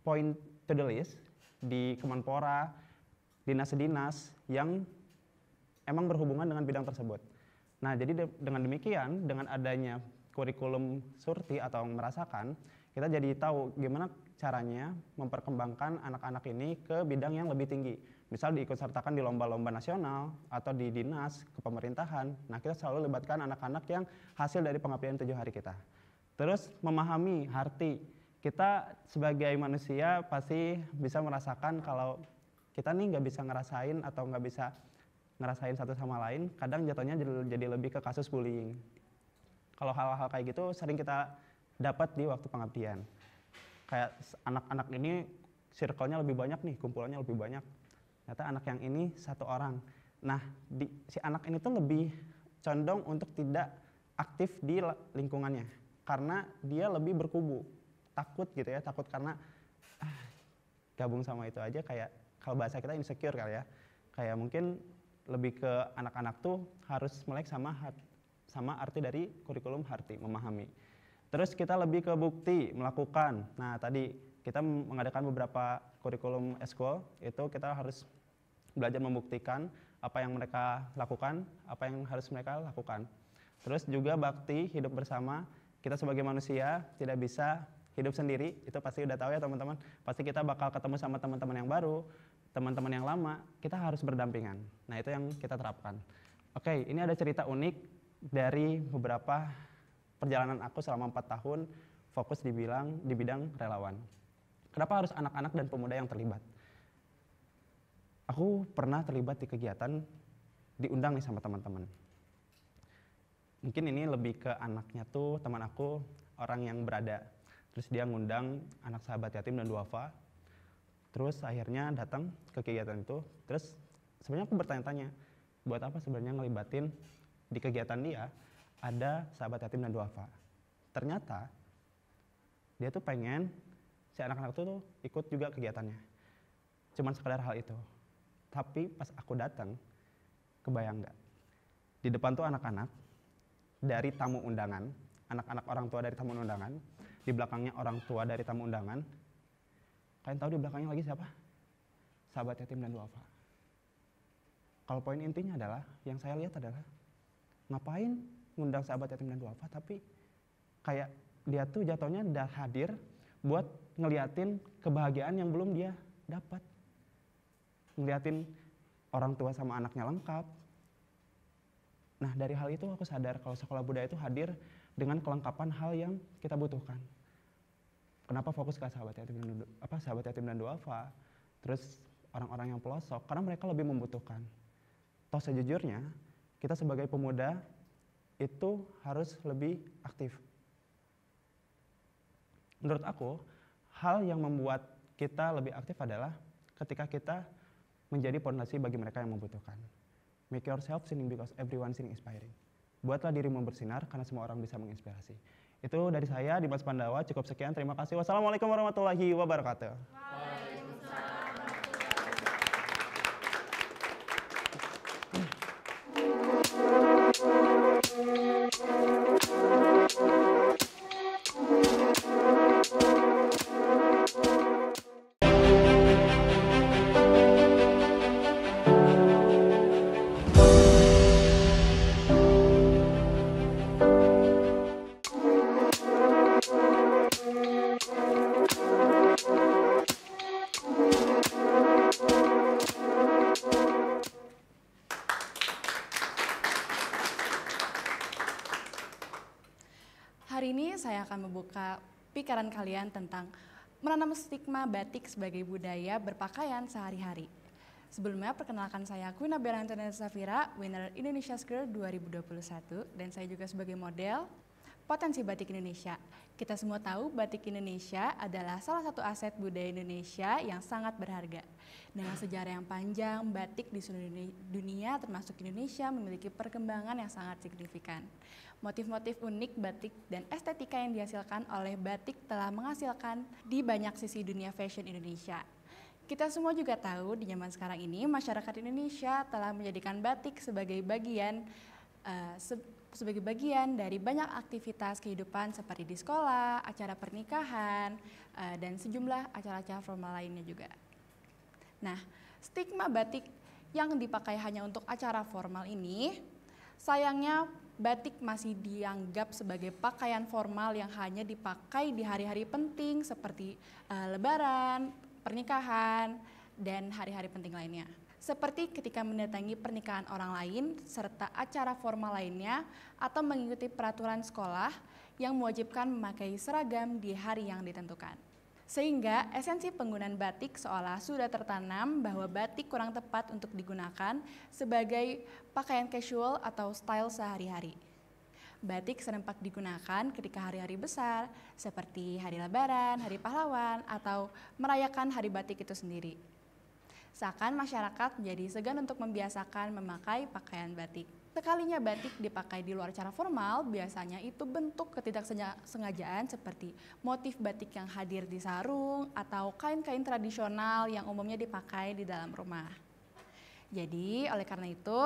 point to the list di Kemenpora, dinas-dinas yang emang berhubungan dengan bidang tersebut. Nah, jadi dengan demikian, dengan adanya kurikulum Surti atau Merasakan, kita jadi tahu gimana caranya memperkembangkan anak-anak ini ke bidang yang lebih tinggi. Misal diikutsertakan di lomba-lomba nasional atau di dinas kepemerintahan. Nah, kita selalu libatkan anak-anak yang hasil dari pengabdian 7 hari kita. Terus memahami arti. Kita sebagai manusia pasti bisa merasakan kalau kita nih nggak bisa ngerasain atau nggak bisa ngerasain satu sama lain, kadang jatuhnya jadi lebih ke kasus bullying. Kalau hal-hal kayak gitu sering kita dapat di waktu pengabdian. Kayak anak-anak ini circle-nya lebih banyak nih, kumpulannya lebih banyak. Ternyata anak yang ini 1 orang. Nah, si anak ini tuh lebih condong untuk tidak aktif di lingkungannya. Karena dia lebih berkubu. Takut gitu ya, takut karena gabung sama itu aja kayak, kalau bahasa kita insecure kali ya. Kayak mungkin lebih ke anak-anak tuh harus melek sama arti dari kurikulum Harti, memahami. Terus kita lebih ke bukti, melakukan. Nah, tadi kita mengadakan beberapa kurikulum eskul, itu kita harus belajar membuktikan apa yang mereka lakukan, apa yang harus mereka lakukan. Terus juga bakti, hidup bersama. Kita sebagai manusia tidak bisa hidup sendiri, itu pasti udah tahu ya teman-teman. Pasti kita bakal ketemu sama teman-teman yang baru, teman-teman yang lama, kita harus berdampingan. Nah, itu yang kita terapkan. Oke, ini ada cerita unik dari beberapa perjalanan aku selama 4 tahun fokus di bidang relawan. Kenapa harus anak-anak dan pemuda yang terlibat? Aku pernah terlibat di kegiatan, diundang nih sama teman-teman. Mungkin ini lebih ke anaknya tuh, teman aku, orang yang berada. Terus dia ngundang anak sahabat yatim dan duafa. Terus akhirnya datang ke kegiatan itu. Terus sebenarnya aku bertanya-tanya, buat apa sebenarnya ngelibatin di kegiatan dia ada sahabat yatim dan duafa. Ternyata dia tuh pengen si anak-anak tuh ikut juga kegiatannya. Cuman sekedar hal itu. Tapi pas aku datang, kebayang nggak? Di depan tuh anak-anak dari tamu undangan, anak-anak orang tua dari tamu undangan, di belakangnya orang tua dari tamu undangan. Kalian tahu di belakangnya lagi siapa? Sahabat yatim dan duafa. Kalau poin intinya adalah, yang saya lihat adalah, ngapain ngundang sahabat yatim dan duafa, tapi kayak dia tuh jatuhnya udah hadir buat ngeliatin kebahagiaan yang belum dia dapat. Ngeliatin orang tua sama anaknya lengkap. Nah, dari hal itu aku sadar kalau sekolah budaya itu hadir dengan kelengkapan hal yang kita butuhkan. Kenapa fokus ke sahabat yatim dan duafa, terus orang-orang yang pelosok, karena mereka lebih membutuhkan. Toh sejujurnya, kita sebagai pemuda itu harus lebih aktif. Menurut aku, hal yang membuat kita lebih aktif adalah ketika kita menjadi pondasi bagi mereka yang membutuhkan. Make yourself shining because everyone shining inspiring. Buatlah dirimu bersinar karena semua orang bisa menginspirasi. Itu dari saya, Dimas Pandawa. Cukup sekian. Terima kasih. Wassalamualaikum warahmatullahi wabarakatuh. Hari ini saya akan membuka pikiran kalian tentang menanam stigma batik sebagai budaya berpakaian sehari-hari. Sebelumnya, perkenalkan saya Queen Abela Antoinette Safira, winner Indonesia's Girl 2021, dan saya juga sebagai model Potensi Batik Indonesia. Kita semua tahu batik Indonesia adalah salah satu aset budaya Indonesia yang sangat berharga. Dengan sejarah yang panjang, batik di seluruh dunia termasuk Indonesia memiliki perkembangan yang sangat signifikan. Motif-motif unik batik dan estetika yang dihasilkan oleh batik telah menghasilkan di banyak sisi dunia fashion Indonesia. Kita semua juga tahu di zaman sekarang ini masyarakat Indonesia telah menjadikan batik sebagai bagian dari banyak aktivitas kehidupan seperti di sekolah, acara pernikahan, dan sejumlah acara-acara formal lainnya juga. Nah, stigma batik yang dipakai hanya untuk acara formal ini Sayangnya, batik masih dianggap sebagai pakaian formal yang hanya dipakai di hari-hari penting seperti lebaran, pernikahan, dan hari-hari penting lainnya. Seperti ketika mendatangi pernikahan orang lain serta acara formal lainnya atau mengikuti peraturan sekolah yang mewajibkan memakai seragam di hari yang ditentukan. Sehingga esensi penggunaan batik seolah sudah tertanam bahwa batik kurang tepat untuk digunakan sebagai pakaian casual atau style sehari-hari. Batik serempak digunakan ketika hari-hari besar seperti hari lebaran, hari pahlawan, atau merayakan hari batik itu sendiri. Seakan masyarakat menjadi segan untuk membiasakan memakai pakaian batik. Sekalinya batik dipakai di luar cara formal, biasanya itu bentuk ketidaksengajaan seperti motif batik yang hadir di sarung atau kain-kain tradisional yang umumnya dipakai di dalam rumah. Jadi, oleh karena itu,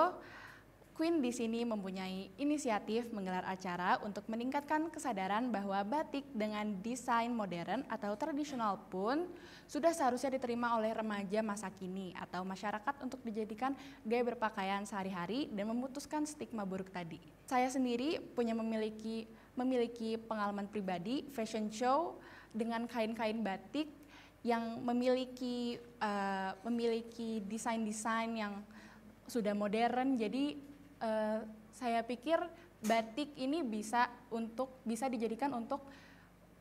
Queen di sini mempunyai inisiatif menggelar acara untuk meningkatkan kesadaran bahwa batik dengan desain modern atau tradisional pun sudah seharusnya diterima oleh remaja masa kini atau masyarakat untuk dijadikan gaya berpakaian sehari-hari dan memutuskan stigma buruk tadi. Saya sendiri memiliki pengalaman pribadi fashion show dengan kain-kain batik yang memiliki desain-desain yang sudah modern. Jadi saya pikir batik ini bisa dijadikan untuk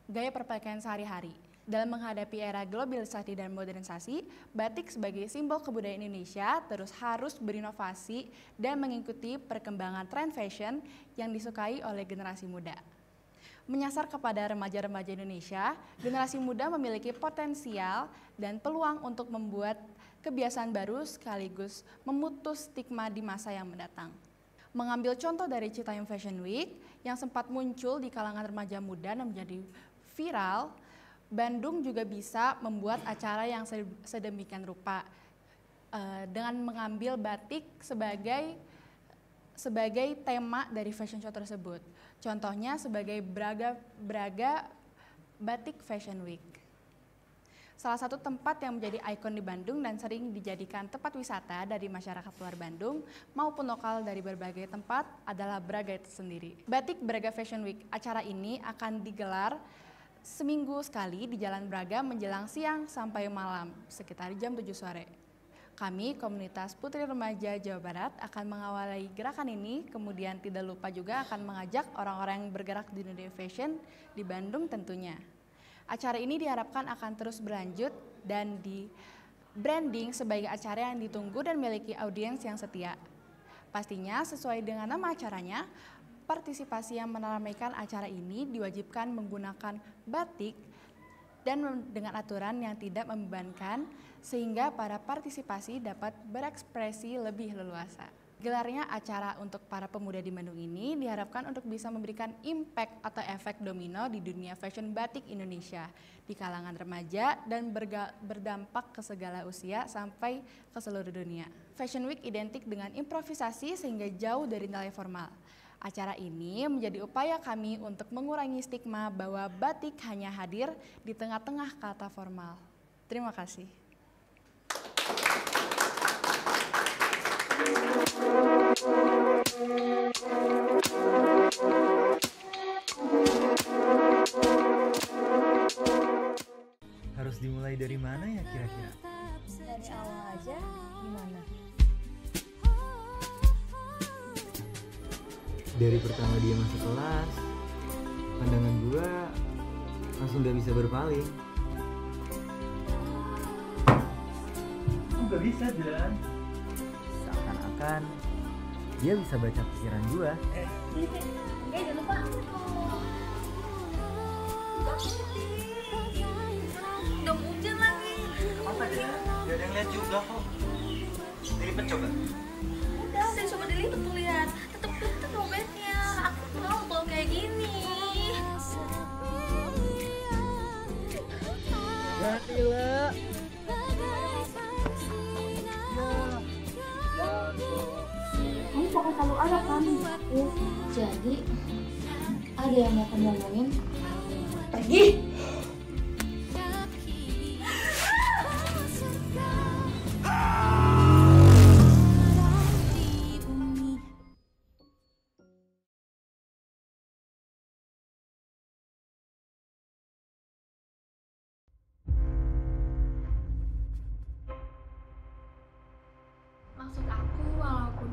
gaya berpakaian sehari-hari. Dalam menghadapi era globalisasi dan modernisasi, batik sebagai simbol kebudayaan Indonesia terus harus berinovasi dan mengikuti perkembangan tren fashion yang disukai oleh generasi muda. Menyasar kepada remaja-remaja Indonesia, generasi muda memiliki potensial dan peluang untuk membuat kebiasaan baru sekaligus memutus stigma di masa yang mendatang. Mengambil contoh dari Citayam Fashion Week yang sempat muncul di kalangan remaja muda dan menjadi viral, Bandung juga bisa membuat acara yang sedemikian rupa dengan mengambil batik sebagai tema dari fashion show tersebut. Contohnya sebagai Braga Batik Fashion Week. Salah satu tempat yang menjadi ikon di Bandung dan sering dijadikan tempat wisata dari masyarakat luar Bandung maupun lokal dari berbagai tempat adalah Braga itu sendiri. Batik Braga Fashion Week, acara ini akan digelar seminggu sekali di Jalan Braga menjelang siang sampai malam sekitar jam 7 sore. Kami, komunitas Putri Remaja Jawa Barat, akan mengawali gerakan ini, kemudian tidak lupa juga akan mengajak orang-orang yang bergerak di dunia fashion di Bandung tentunya. Acara ini diharapkan akan terus berlanjut dan di branding sebagai acara yang ditunggu dan memiliki audiens yang setia. Pastinya sesuai dengan nama acaranya, partisipasi yang meramaikan acara ini diwajibkan menggunakan batik dan dengan aturan yang tidak membebankan sehingga para partisipasi dapat berekspresi lebih leluasa. Gelarnya acara untuk para pemuda di Bandung ini diharapkan untuk bisa memberikan impact atau efek domino di dunia fashion batik Indonesia di kalangan remaja dan berdampak ke segala usia sampai ke seluruh dunia. Fashion Week identik dengan improvisasi sehingga jauh dari nilai formal. Acara ini menjadi upaya kami untuk mengurangi stigma bahwa batik hanya hadir di tengah-tengah kata formal. Terima kasih. Harus dimulai dari mana ya kira-kira? Dari awal aja gimana? Dari pertama dia masuk kelas, pandangan gua langsung gak bisa berpaling. Gak bisa, Dan. Seakan-akan dia bisa baca pikiran gua. Jangan lupa. Udah hujan lagi. Apa dia? Gak ada yang lihat juga kok. Dilipet coba. Udah coba dilipet tuh lihat. Tetep robeknya. Aku mau kalau kayak gini. Gatila. Kamu pokoknya selalu ada kan? Jadi ada yang mau kamu ngomongin? Pergi!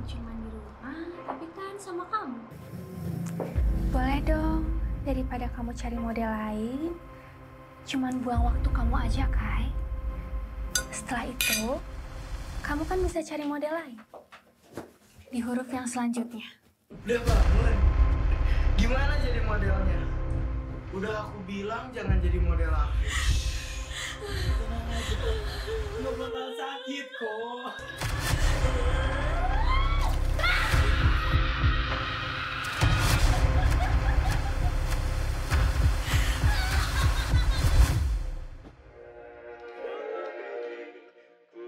cuma di rumah, tapi kan sama kamu. Boleh dong, daripada kamu cari model lain, cuman buang waktu kamu aja, Kai. Setelah itu, kamu kan bisa cari model lain di huruf yang selanjutnya. Udah bangun. Gimana jadi modelnya? Udah aku bilang jangan jadi model aku. Tenang aja. Nggak bakal sakit kok.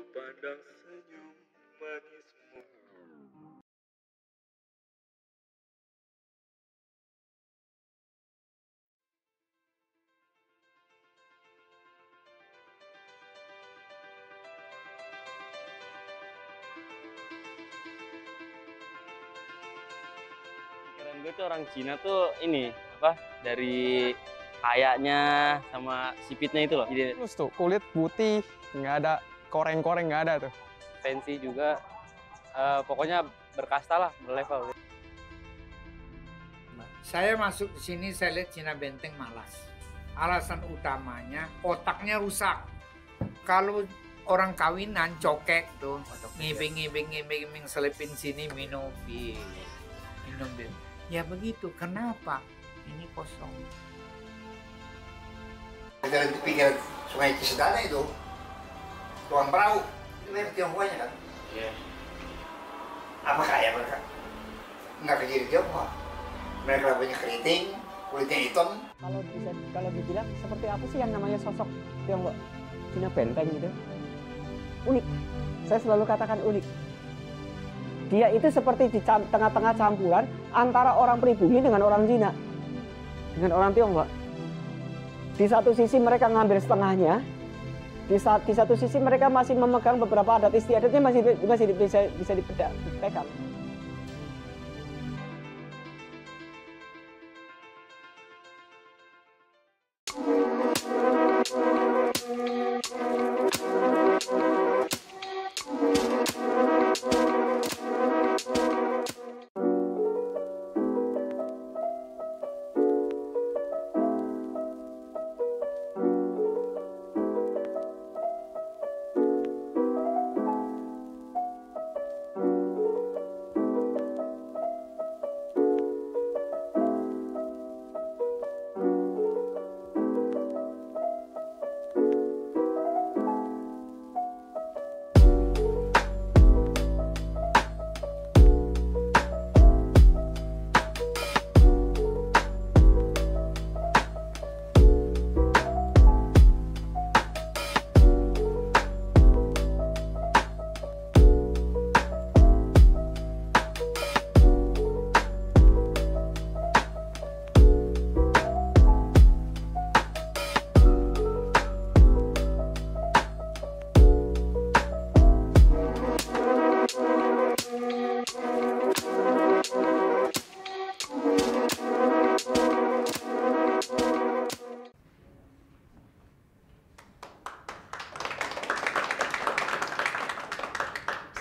Pandang senyum manismu. Pikiran gue tuh orang Cina tuh ini apa dari kayaknya sama sipitnya itu loh. Jadi Terus tuh kulit putih, nggak ada koreng-koreng, nggak ada tuh. fancy juga, pokoknya berkasta lah, berlevel. Saya masuk di sini, saya lihat Cina Benteng malas. Alasan utamanya otaknya rusak. Kalau orang kawinan cokek tuh, ngibing selipin sini minum bir, minum bir. Ya begitu. Kenapa? Ini kosong. Dari pinggir Sungai Cisadane itu, tukang perahu, itu merek Tionghoanya kan? Iya. Apa kaya mereka? Nggak kerja di Tionghoa. Mereka punya keriting, kulitnya hitam. Kalau dibilang seperti apa sih yang namanya sosok Tionghoa Cina Benteng gitu? Unik. Saya selalu katakan unik. Dia itu seperti di tengah-tengah campuran antara orang pribumi dengan orang Cina, dengan orang Tionghoa. Di satu sisi mereka ngambil setengahnya, di satu sisi mereka masih memegang beberapa adat istiadatnya masih bisa dipegang.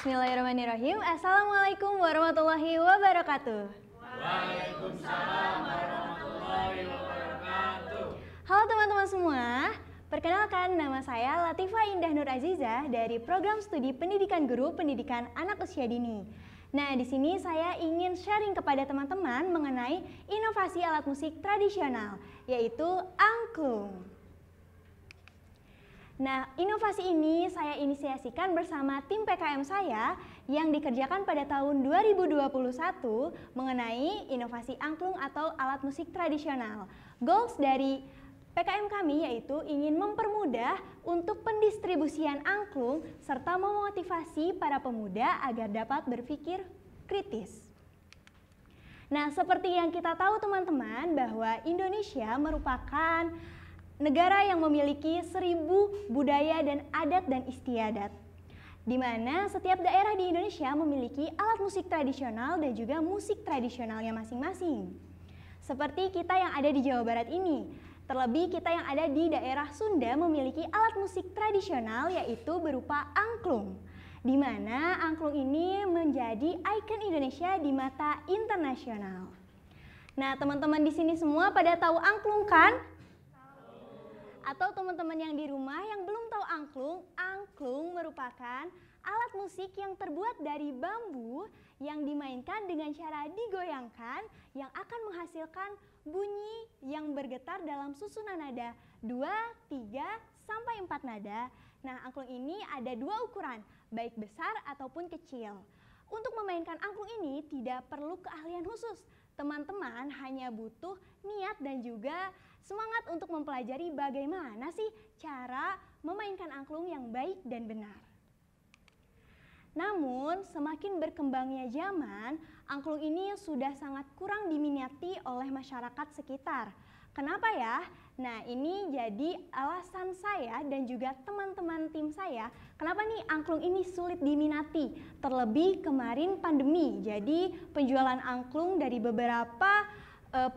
Bismillahirrahmanirrahim. Assalamualaikum warahmatullahi wabarakatuh. Waalaikumsalam warahmatullahi wabarakatuh. Halo teman-teman semua, perkenalkan nama saya Latifah Indah Nur Azizah dari Program Studi Pendidikan Guru Pendidikan Anak Usia Dini. Nah, di sini saya ingin sharing kepada teman-teman mengenai inovasi alat musik tradisional, yaitu angklung. Nah, inovasi ini saya inisiasikan bersama tim PKM saya yang dikerjakan pada tahun 2021 mengenai inovasi angklung atau alat musik tradisional. Goals dari PKM kami yaitu ingin mempermudah untuk pendistribusian angklung serta memotivasi para pemuda agar dapat berpikir kritis. Nah, seperti yang kita tahu teman-teman bahwa Indonesia merupakan negara yang memiliki 1000 budaya dan adat dan istiadat, di mana setiap daerah di Indonesia memiliki alat musik tradisional dan juga musik tradisionalnya masing-masing. Seperti kita yang ada di Jawa Barat ini, terlebih kita yang ada di daerah Sunda memiliki alat musik tradisional yaitu berupa angklung. di mana angklung ini menjadi ikon Indonesia di mata internasional. Nah, teman-teman di sini semua pada tahu angklung kan? Atau teman-teman yang di rumah yang belum tahu angklung, angklung merupakan alat musik yang terbuat dari bambu yang dimainkan dengan cara digoyangkan yang akan menghasilkan bunyi yang bergetar dalam susunan nada 2, 3, sampai 4 nada. Nah, angklung ini ada 2 ukuran, baik besar ataupun kecil. Untuk memainkan angklung ini tidak perlu keahlian khusus. Teman-teman hanya butuh niat dan juga semangat untuk mempelajari bagaimana sih cara memainkan angklung yang baik dan benar. Namun, semakin berkembangnya zaman, angklung ini sudah sangat kurang diminati oleh masyarakat sekitar. Kenapa ya? Nah, ini jadi alasan saya dan juga teman-teman tim saya, kenapa nih angklung ini sulit diminati? Terlebih kemarin pandemi, jadi penjualan angklung dari beberapa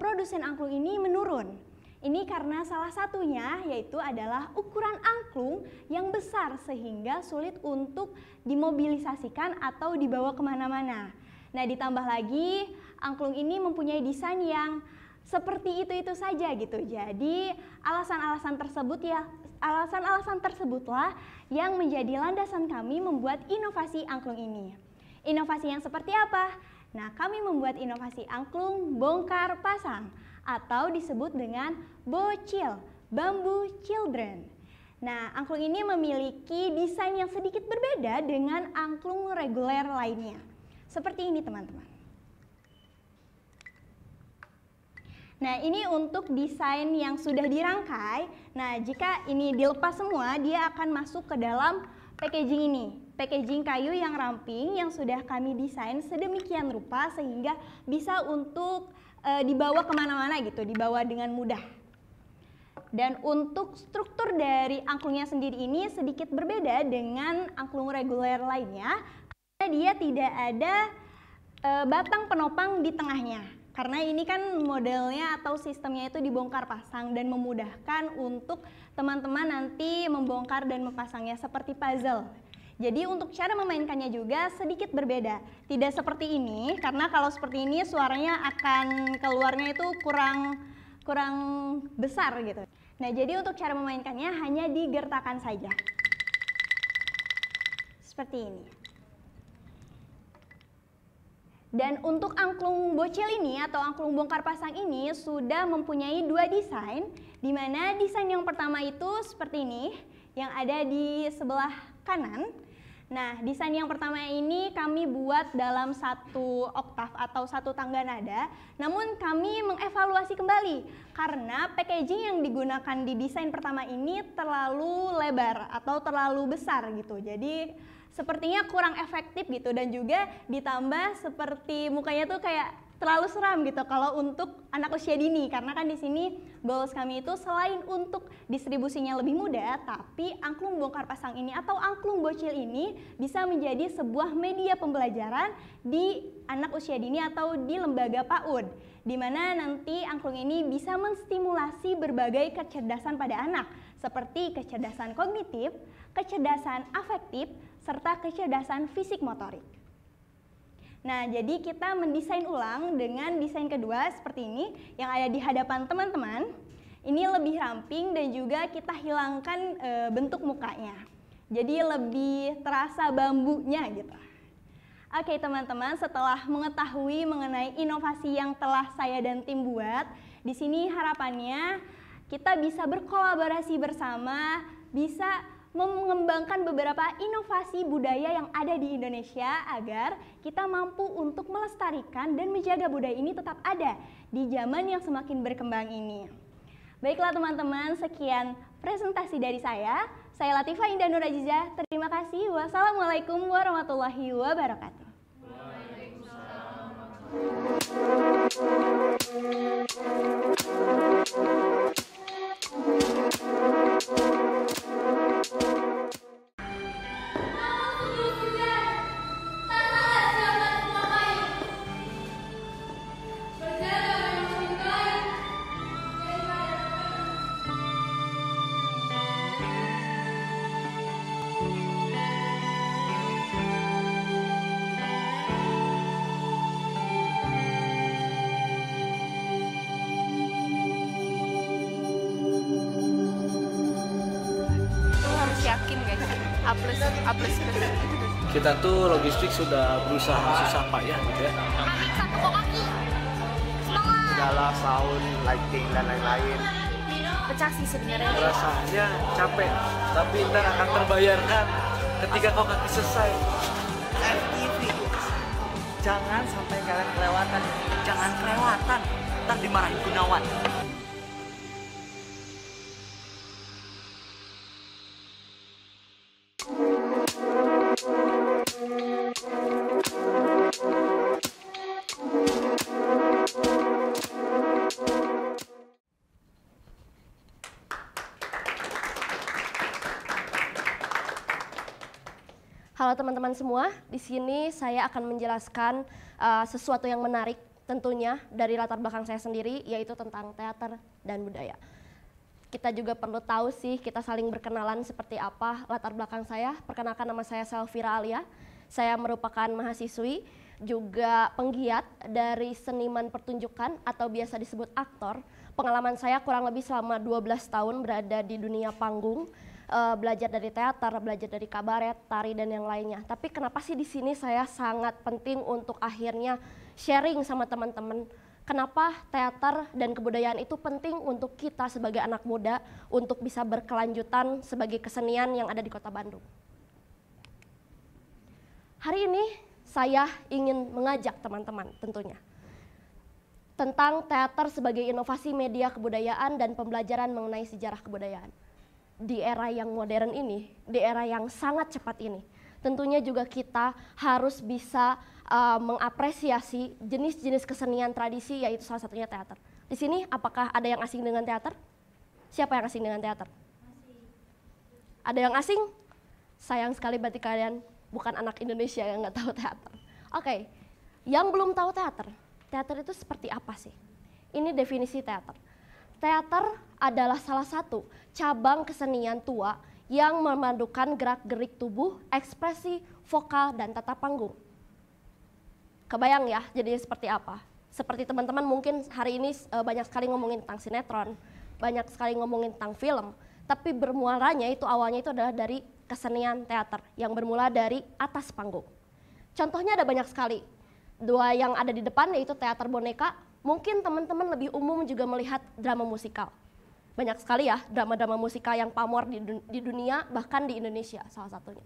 produsen angklung ini menurun. Ini karena salah satunya yaitu adalah ukuran angklung yang besar sehingga sulit untuk dimobilisasikan atau dibawa kemana-mana. Nah, ditambah lagi angklung ini mempunyai desain yang seperti itu saja gitu. Jadi alasan-alasan tersebutlah yang menjadi landasan kami membuat inovasi angklung ini. Inovasi yang seperti apa? Nah, kami membuat inovasi angklung bongkar pasang atau disebut dengan bocil, bamboo children. Nah, angklung ini memiliki desain yang sedikit berbeda dengan angklung reguler lainnya. Seperti ini, teman-teman. Nah, ini untuk desain yang sudah dirangkai. Nah, jika ini dilepas semua, dia akan masuk ke dalam packaging ini. Packaging kayu yang ramping yang sudah kami desain sedemikian rupa sehingga bisa untuk dibawa kemana-mana gitu, dibawa dengan mudah. Dan untuk struktur dari angklungnya sendiri ini sedikit berbeda dengan angklung reguler lainnya, karena dia tidak ada batang penopang di tengahnya. Karena ini kan modelnya atau sistemnya itu dibongkar pasang dan memudahkan untuk teman-teman nanti membongkar dan mempasangnya seperti puzzle. Jadi untuk cara memainkannya juga sedikit berbeda. Tidak seperti ini, karena kalau seperti ini suaranya akan keluarnya itu kurang besar gitu. Nah, jadi untuk cara memainkannya hanya digertakkan saja. Seperti ini. Dan untuk angklung bocil ini atau angklung bongkar pasang ini sudah mempunyai 2 desain, di mana desain yang pertama itu seperti ini, yang ada di sebelah kanan. Nah, desain yang pertama ini kami buat dalam 1 oktav atau 1 tangga nada, namun kami mengevaluasi kembali karena packaging yang digunakan di desain pertama ini terlalu lebar atau terlalu besar gitu. Jadi sepertinya kurang efektif gitu dan juga ditambah seperti mukanya tuh kayak terlalu seram gitu kalau untuk anak usia dini, karena kan di sini goals kami itu selain untuk distribusinya lebih mudah, tapi angklung bongkar pasang ini atau angklung bocil ini bisa menjadi sebuah media pembelajaran di anak usia dini atau di lembaga PAUD, di mana nanti angklung ini bisa menstimulasi berbagai kecerdasan pada anak seperti kecerdasan kognitif, kecerdasan afektif, serta kecerdasan fisik motorik. Nah, jadi kita mendesain ulang dengan desain kedua seperti ini yang ada di hadapan teman-teman. Ini lebih ramping dan juga kita hilangkan bentuk mukanya. Jadi lebih terasa bambunya gitu. Oke teman-teman, setelah mengetahui mengenai inovasi yang telah saya dan tim buat, di sini harapannya kita bisa berkolaborasi bersama, bisa mengembangkan beberapa inovasi budaya yang ada di Indonesia agar kita mampu untuk melestarikan dan menjaga budaya ini tetap ada di zaman yang semakin berkembang ini. Baiklah teman-teman, sekian presentasi dari saya. Saya Latifah Indah Nur Aziza, terima kasih. Wassalamualaikum warahmatullahi wabarakatuh. A++. Kita tuh logistik sudah berusaha susah payah gitu ya. Segala sound, lighting dan lain-lain. Pecah sih sebenarnya. Rasanya capek, tapi ntar akan terbayarkan ketika kau kaki selesai. FTV. Jangan sampai kalian kelewatan. Jangan kelewatan. Ntar dimarahin Gunawan. Halo teman-teman semua, di sini saya akan menjelaskan sesuatu yang menarik tentunya dari latar belakang saya sendiri, yaitu tentang teater dan budaya. Kita juga perlu tahu sih, kita saling berkenalan seperti apa latar belakang saya. Perkenalkan, nama saya Selvira Alia, saya merupakan mahasiswi, juga penggiat dari seniman pertunjukan atau biasa disebut aktor. Pengalaman saya kurang lebih selama 12 tahun berada di dunia panggung, belajar dari teater, belajar dari kabaret, tari dan yang lainnya. Tapi kenapa sih di sini saya sangat penting untuk akhirnya sharing sama teman-teman. Kenapa teater dan kebudayaan itu penting untuk kita sebagai anak muda untuk bisa berkelanjutan sebagai kesenian yang ada di Kota Bandung. Hari ini saya ingin mengajak teman-teman tentunya tentang teater sebagai inovasi media kebudayaan dan pembelajaran mengenai sejarah kebudayaan. Di era yang modern ini, di era yang sangat cepat ini, tentunya juga kita harus bisa mengapresiasi jenis-jenis kesenian tradisi, yaitu salah satunya teater. Di sini apakah ada yang asing dengan teater? Siapa yang asing dengan teater? Ada yang asing? Sayang sekali berarti kalian bukan anak Indonesia yang nggak tahu teater. Oke, yang belum tahu teater, teater itu seperti apa sih? Ini definisi teater. Teater adalah salah satu cabang kesenian tua yang memadukan gerak-gerik tubuh, ekspresi, vokal, dan tata panggung. Kebayang ya jadinya seperti apa? Seperti teman-teman mungkin hari ini banyak sekali ngomongin tentang sinetron, banyak sekali ngomongin tentang film, tapi bermuaranya itu awalnya itu adalah dari kesenian teater yang bermula dari atas panggung. Contohnya ada banyak sekali. Dua yang ada di depan yaitu teater boneka. Mungkin teman-teman lebih umum juga melihat drama musikal. Banyak sekali ya drama-drama musikal yang pamor di dunia, bahkan di Indonesia salah satunya.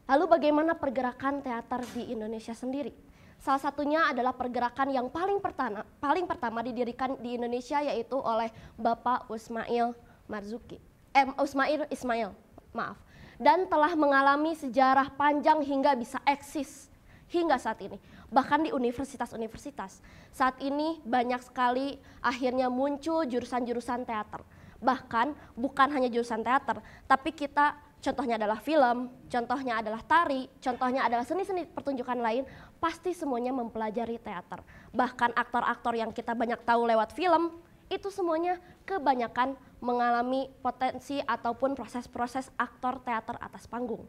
Lalu bagaimana pergerakan teater di Indonesia sendiri? Salah satunya adalah pergerakan yang paling pertama didirikan di Indonesia, yaitu oleh Bapak Usmail Ismail, dan telah mengalami sejarah panjang hingga bisa eksis hingga saat ini. Bahkan di universitas-universitas saat ini banyak sekali akhirnya muncul jurusan-jurusan teater. Bahkan bukan hanya jurusan teater, tapi kita contohnya adalah film, contohnya adalah tari, contohnya adalah seni-seni pertunjukan lain, pasti semuanya mempelajari teater. Bahkan aktor-aktor yang kita banyak tahu lewat film, itu semuanya kebanyakan mengalami potensi ataupun proses-proses aktor teater atas panggung.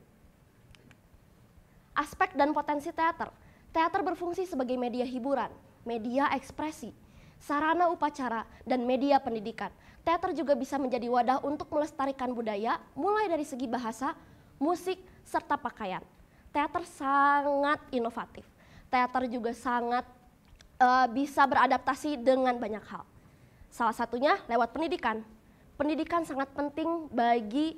Aspek dan potensi teater. Teater berfungsi sebagai media hiburan, media ekspresi, sarana upacara, dan media pendidikan. Teater juga bisa menjadi wadah untuk melestarikan budaya, mulai dari segi bahasa, musik, serta pakaian. Teater sangat inovatif. Teater juga sangat bisa beradaptasi dengan banyak hal. Salah satunya lewat pendidikan. Pendidikan sangat penting bagi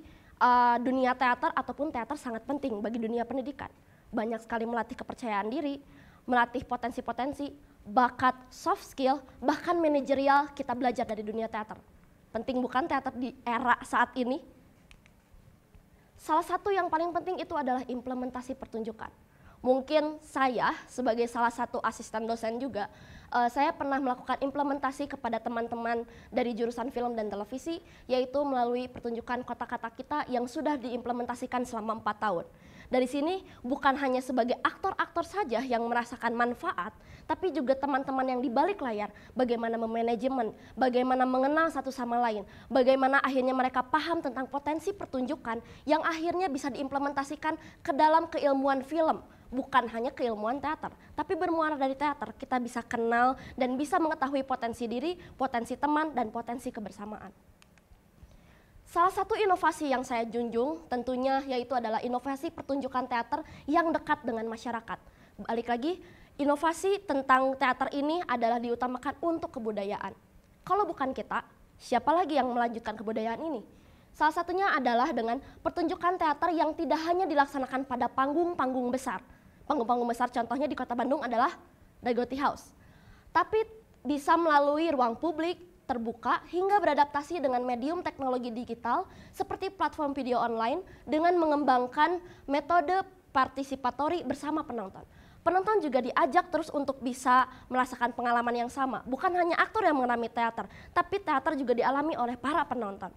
dunia teater, ataupun teater sangat penting bagi dunia pendidikan. Banyak sekali melatih kepercayaan diri, melatih potensi-potensi, bakat, soft skill, bahkan manajerial kita belajar dari dunia teater. Penting bukan teater di era saat ini? Salah satu yang paling penting itu adalah implementasi pertunjukan. Mungkin saya sebagai salah satu asisten dosen juga, saya pernah melakukan implementasi kepada teman-teman dari jurusan film dan televisi, yaitu melalui pertunjukan Kota-Kata Kita yang sudah diimplementasikan selama 4 tahun. Dari sini bukan hanya sebagai aktor-aktor saja yang merasakan manfaat, tapi juga teman-teman yang di balik layar, bagaimana memanajemen, bagaimana mengenal satu sama lain, bagaimana akhirnya mereka paham tentang potensi pertunjukan yang akhirnya bisa diimplementasikan ke dalam keilmuan film. Bukan hanya keilmuan teater, tapi bermuara dari teater kita bisa kenal dan bisa mengetahui potensi diri, potensi teman, dan potensi kebersamaan. Salah satu inovasi yang saya junjung tentunya yaitu adalah inovasi pertunjukan teater yang dekat dengan masyarakat. Balik lagi, inovasi tentang teater ini adalah diutamakan untuk kebudayaan. Kalau bukan kita, siapa lagi yang melanjutkan kebudayaan ini? Salah satunya adalah dengan pertunjukan teater yang tidak hanya dilaksanakan pada panggung-panggung besar. Panggung-panggung besar contohnya di Kota Bandung adalah Dagoti House. Tapi bisa melalui ruang publik, terbuka, hingga beradaptasi dengan medium teknologi digital seperti platform video online dengan mengembangkan metode partisipatori bersama penonton. Penonton juga diajak terus untuk bisa merasakan pengalaman yang sama. Bukan hanya aktor yang mengalami teater, tapi teater juga dialami oleh para penonton.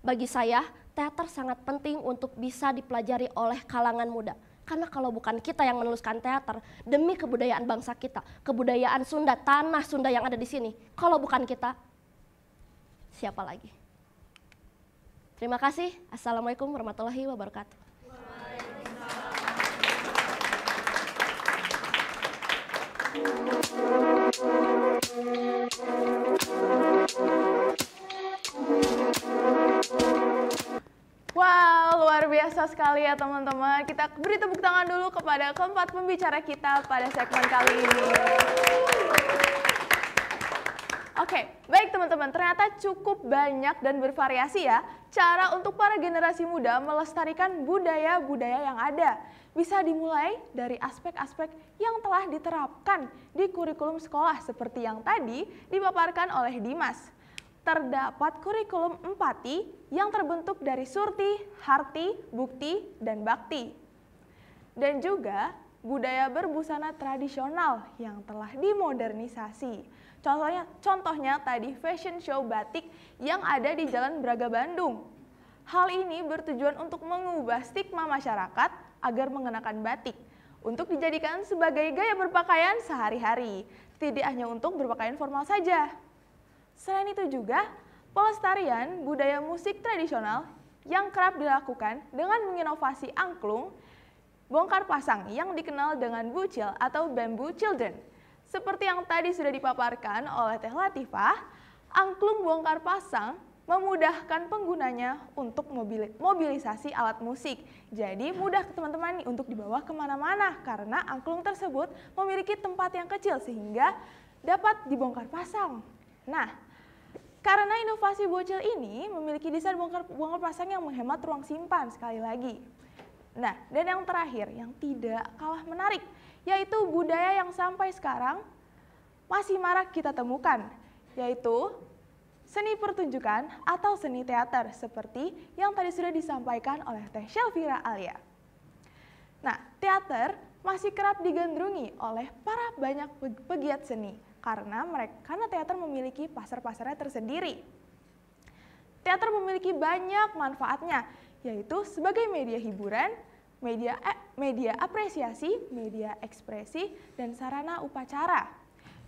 Bagi saya, teater sangat penting untuk bisa dipelajari oleh kalangan muda. Karena kalau bukan kita yang menuliskan teater demi kebudayaan bangsa kita, kebudayaan Sunda, tanah Sunda yang ada di sini, kalau bukan kita, siapa lagi? Terima kasih. Assalamualaikum warahmatullahi wabarakatuh. Wow, luar biasa sekali ya teman-teman. Kita beri tepuk tangan dulu kepada keempat pembicara kita pada segmen kali ini. Oke, baik teman-teman, ternyata cukup banyak dan bervariasi ya cara untuk para generasi muda melestarikan budaya-budaya yang ada. Bisa dimulai dari aspek-aspek yang telah diterapkan di kurikulum sekolah seperti yang tadi dipaparkan oleh Dimas. Terdapat kurikulum empati yang terbentuk dari surti, harti, bukti, dan bakti. Dan juga budaya berbusana tradisional yang telah dimodernisasi. Contohnya tadi fashion show batik yang ada di Jalan Braga Bandung. Hal ini bertujuan untuk mengubah stigma masyarakat agar mengenakan batik untuk dijadikan sebagai gaya berpakaian sehari-hari, tidak hanya untuk berpakaian formal saja. Selain itu juga, pelestarian budaya musik tradisional yang kerap dilakukan dengan menginovasi angklung, bongkar pasang yang dikenal dengan bucil atau bamboo children. Seperti yang tadi sudah dipaparkan oleh Teh Latifah, angklung bongkar pasang memudahkan penggunanya untuk mobilisasi alat musik. Jadi mudah teman-teman untuk dibawa kemana-mana karena angklung tersebut memiliki tempat yang kecil sehingga dapat dibongkar pasang. Nah, karena inovasi bocil ini memiliki desain bongkar pasang yang menghemat ruang simpan sekali lagi. Nah, dan yang terakhir yang tidak kalah menarik, yaitu budaya yang sampai sekarang masih marak kita temukan, yaitu seni pertunjukan atau seni teater seperti yang tadi sudah disampaikan oleh Teh Shelfira Alia. Nah, teater masih kerap digandrungi oleh para banyak pegiat seni karena teater memiliki pasar-pasarnya tersendiri. Teater memiliki banyak manfaatnya, yaitu sebagai media hiburan, media apresiasi, media ekspresi, dan sarana upacara.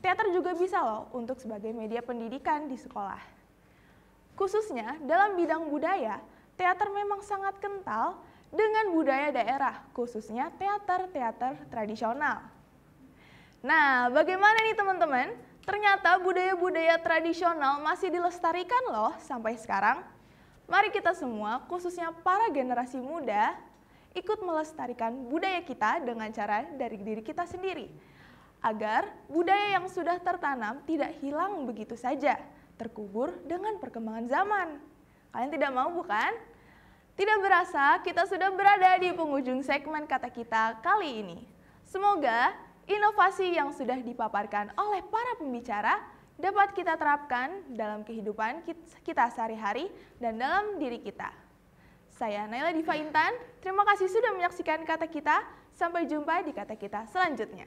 Teater juga bisa loh untuk sebagai media pendidikan di sekolah. Khususnya dalam bidang budaya, teater memang sangat kental dengan budaya daerah, khususnya teater-teater tradisional. Nah, bagaimana nih teman-teman? Ternyata budaya-budaya tradisional masih dilestarikan loh sampai sekarang. Mari kita semua, khususnya para generasi muda, ikut melestarikan budaya kita dengan cara dari diri kita sendiri. Agar budaya yang sudah tertanam tidak hilang begitu saja, terkubur dengan perkembangan zaman. Kalian tidak mau bukan? Tidak berasa kita sudah berada di penghujung segmen kata kita kali ini. Semoga inovasi yang sudah dipaparkan oleh para pembicara dapat kita terapkan dalam kehidupan kita sehari-hari dan dalam diri kita. Saya Naila Diva Intan, terima kasih sudah menyaksikan kata kita. Sampai jumpa di kata kita selanjutnya.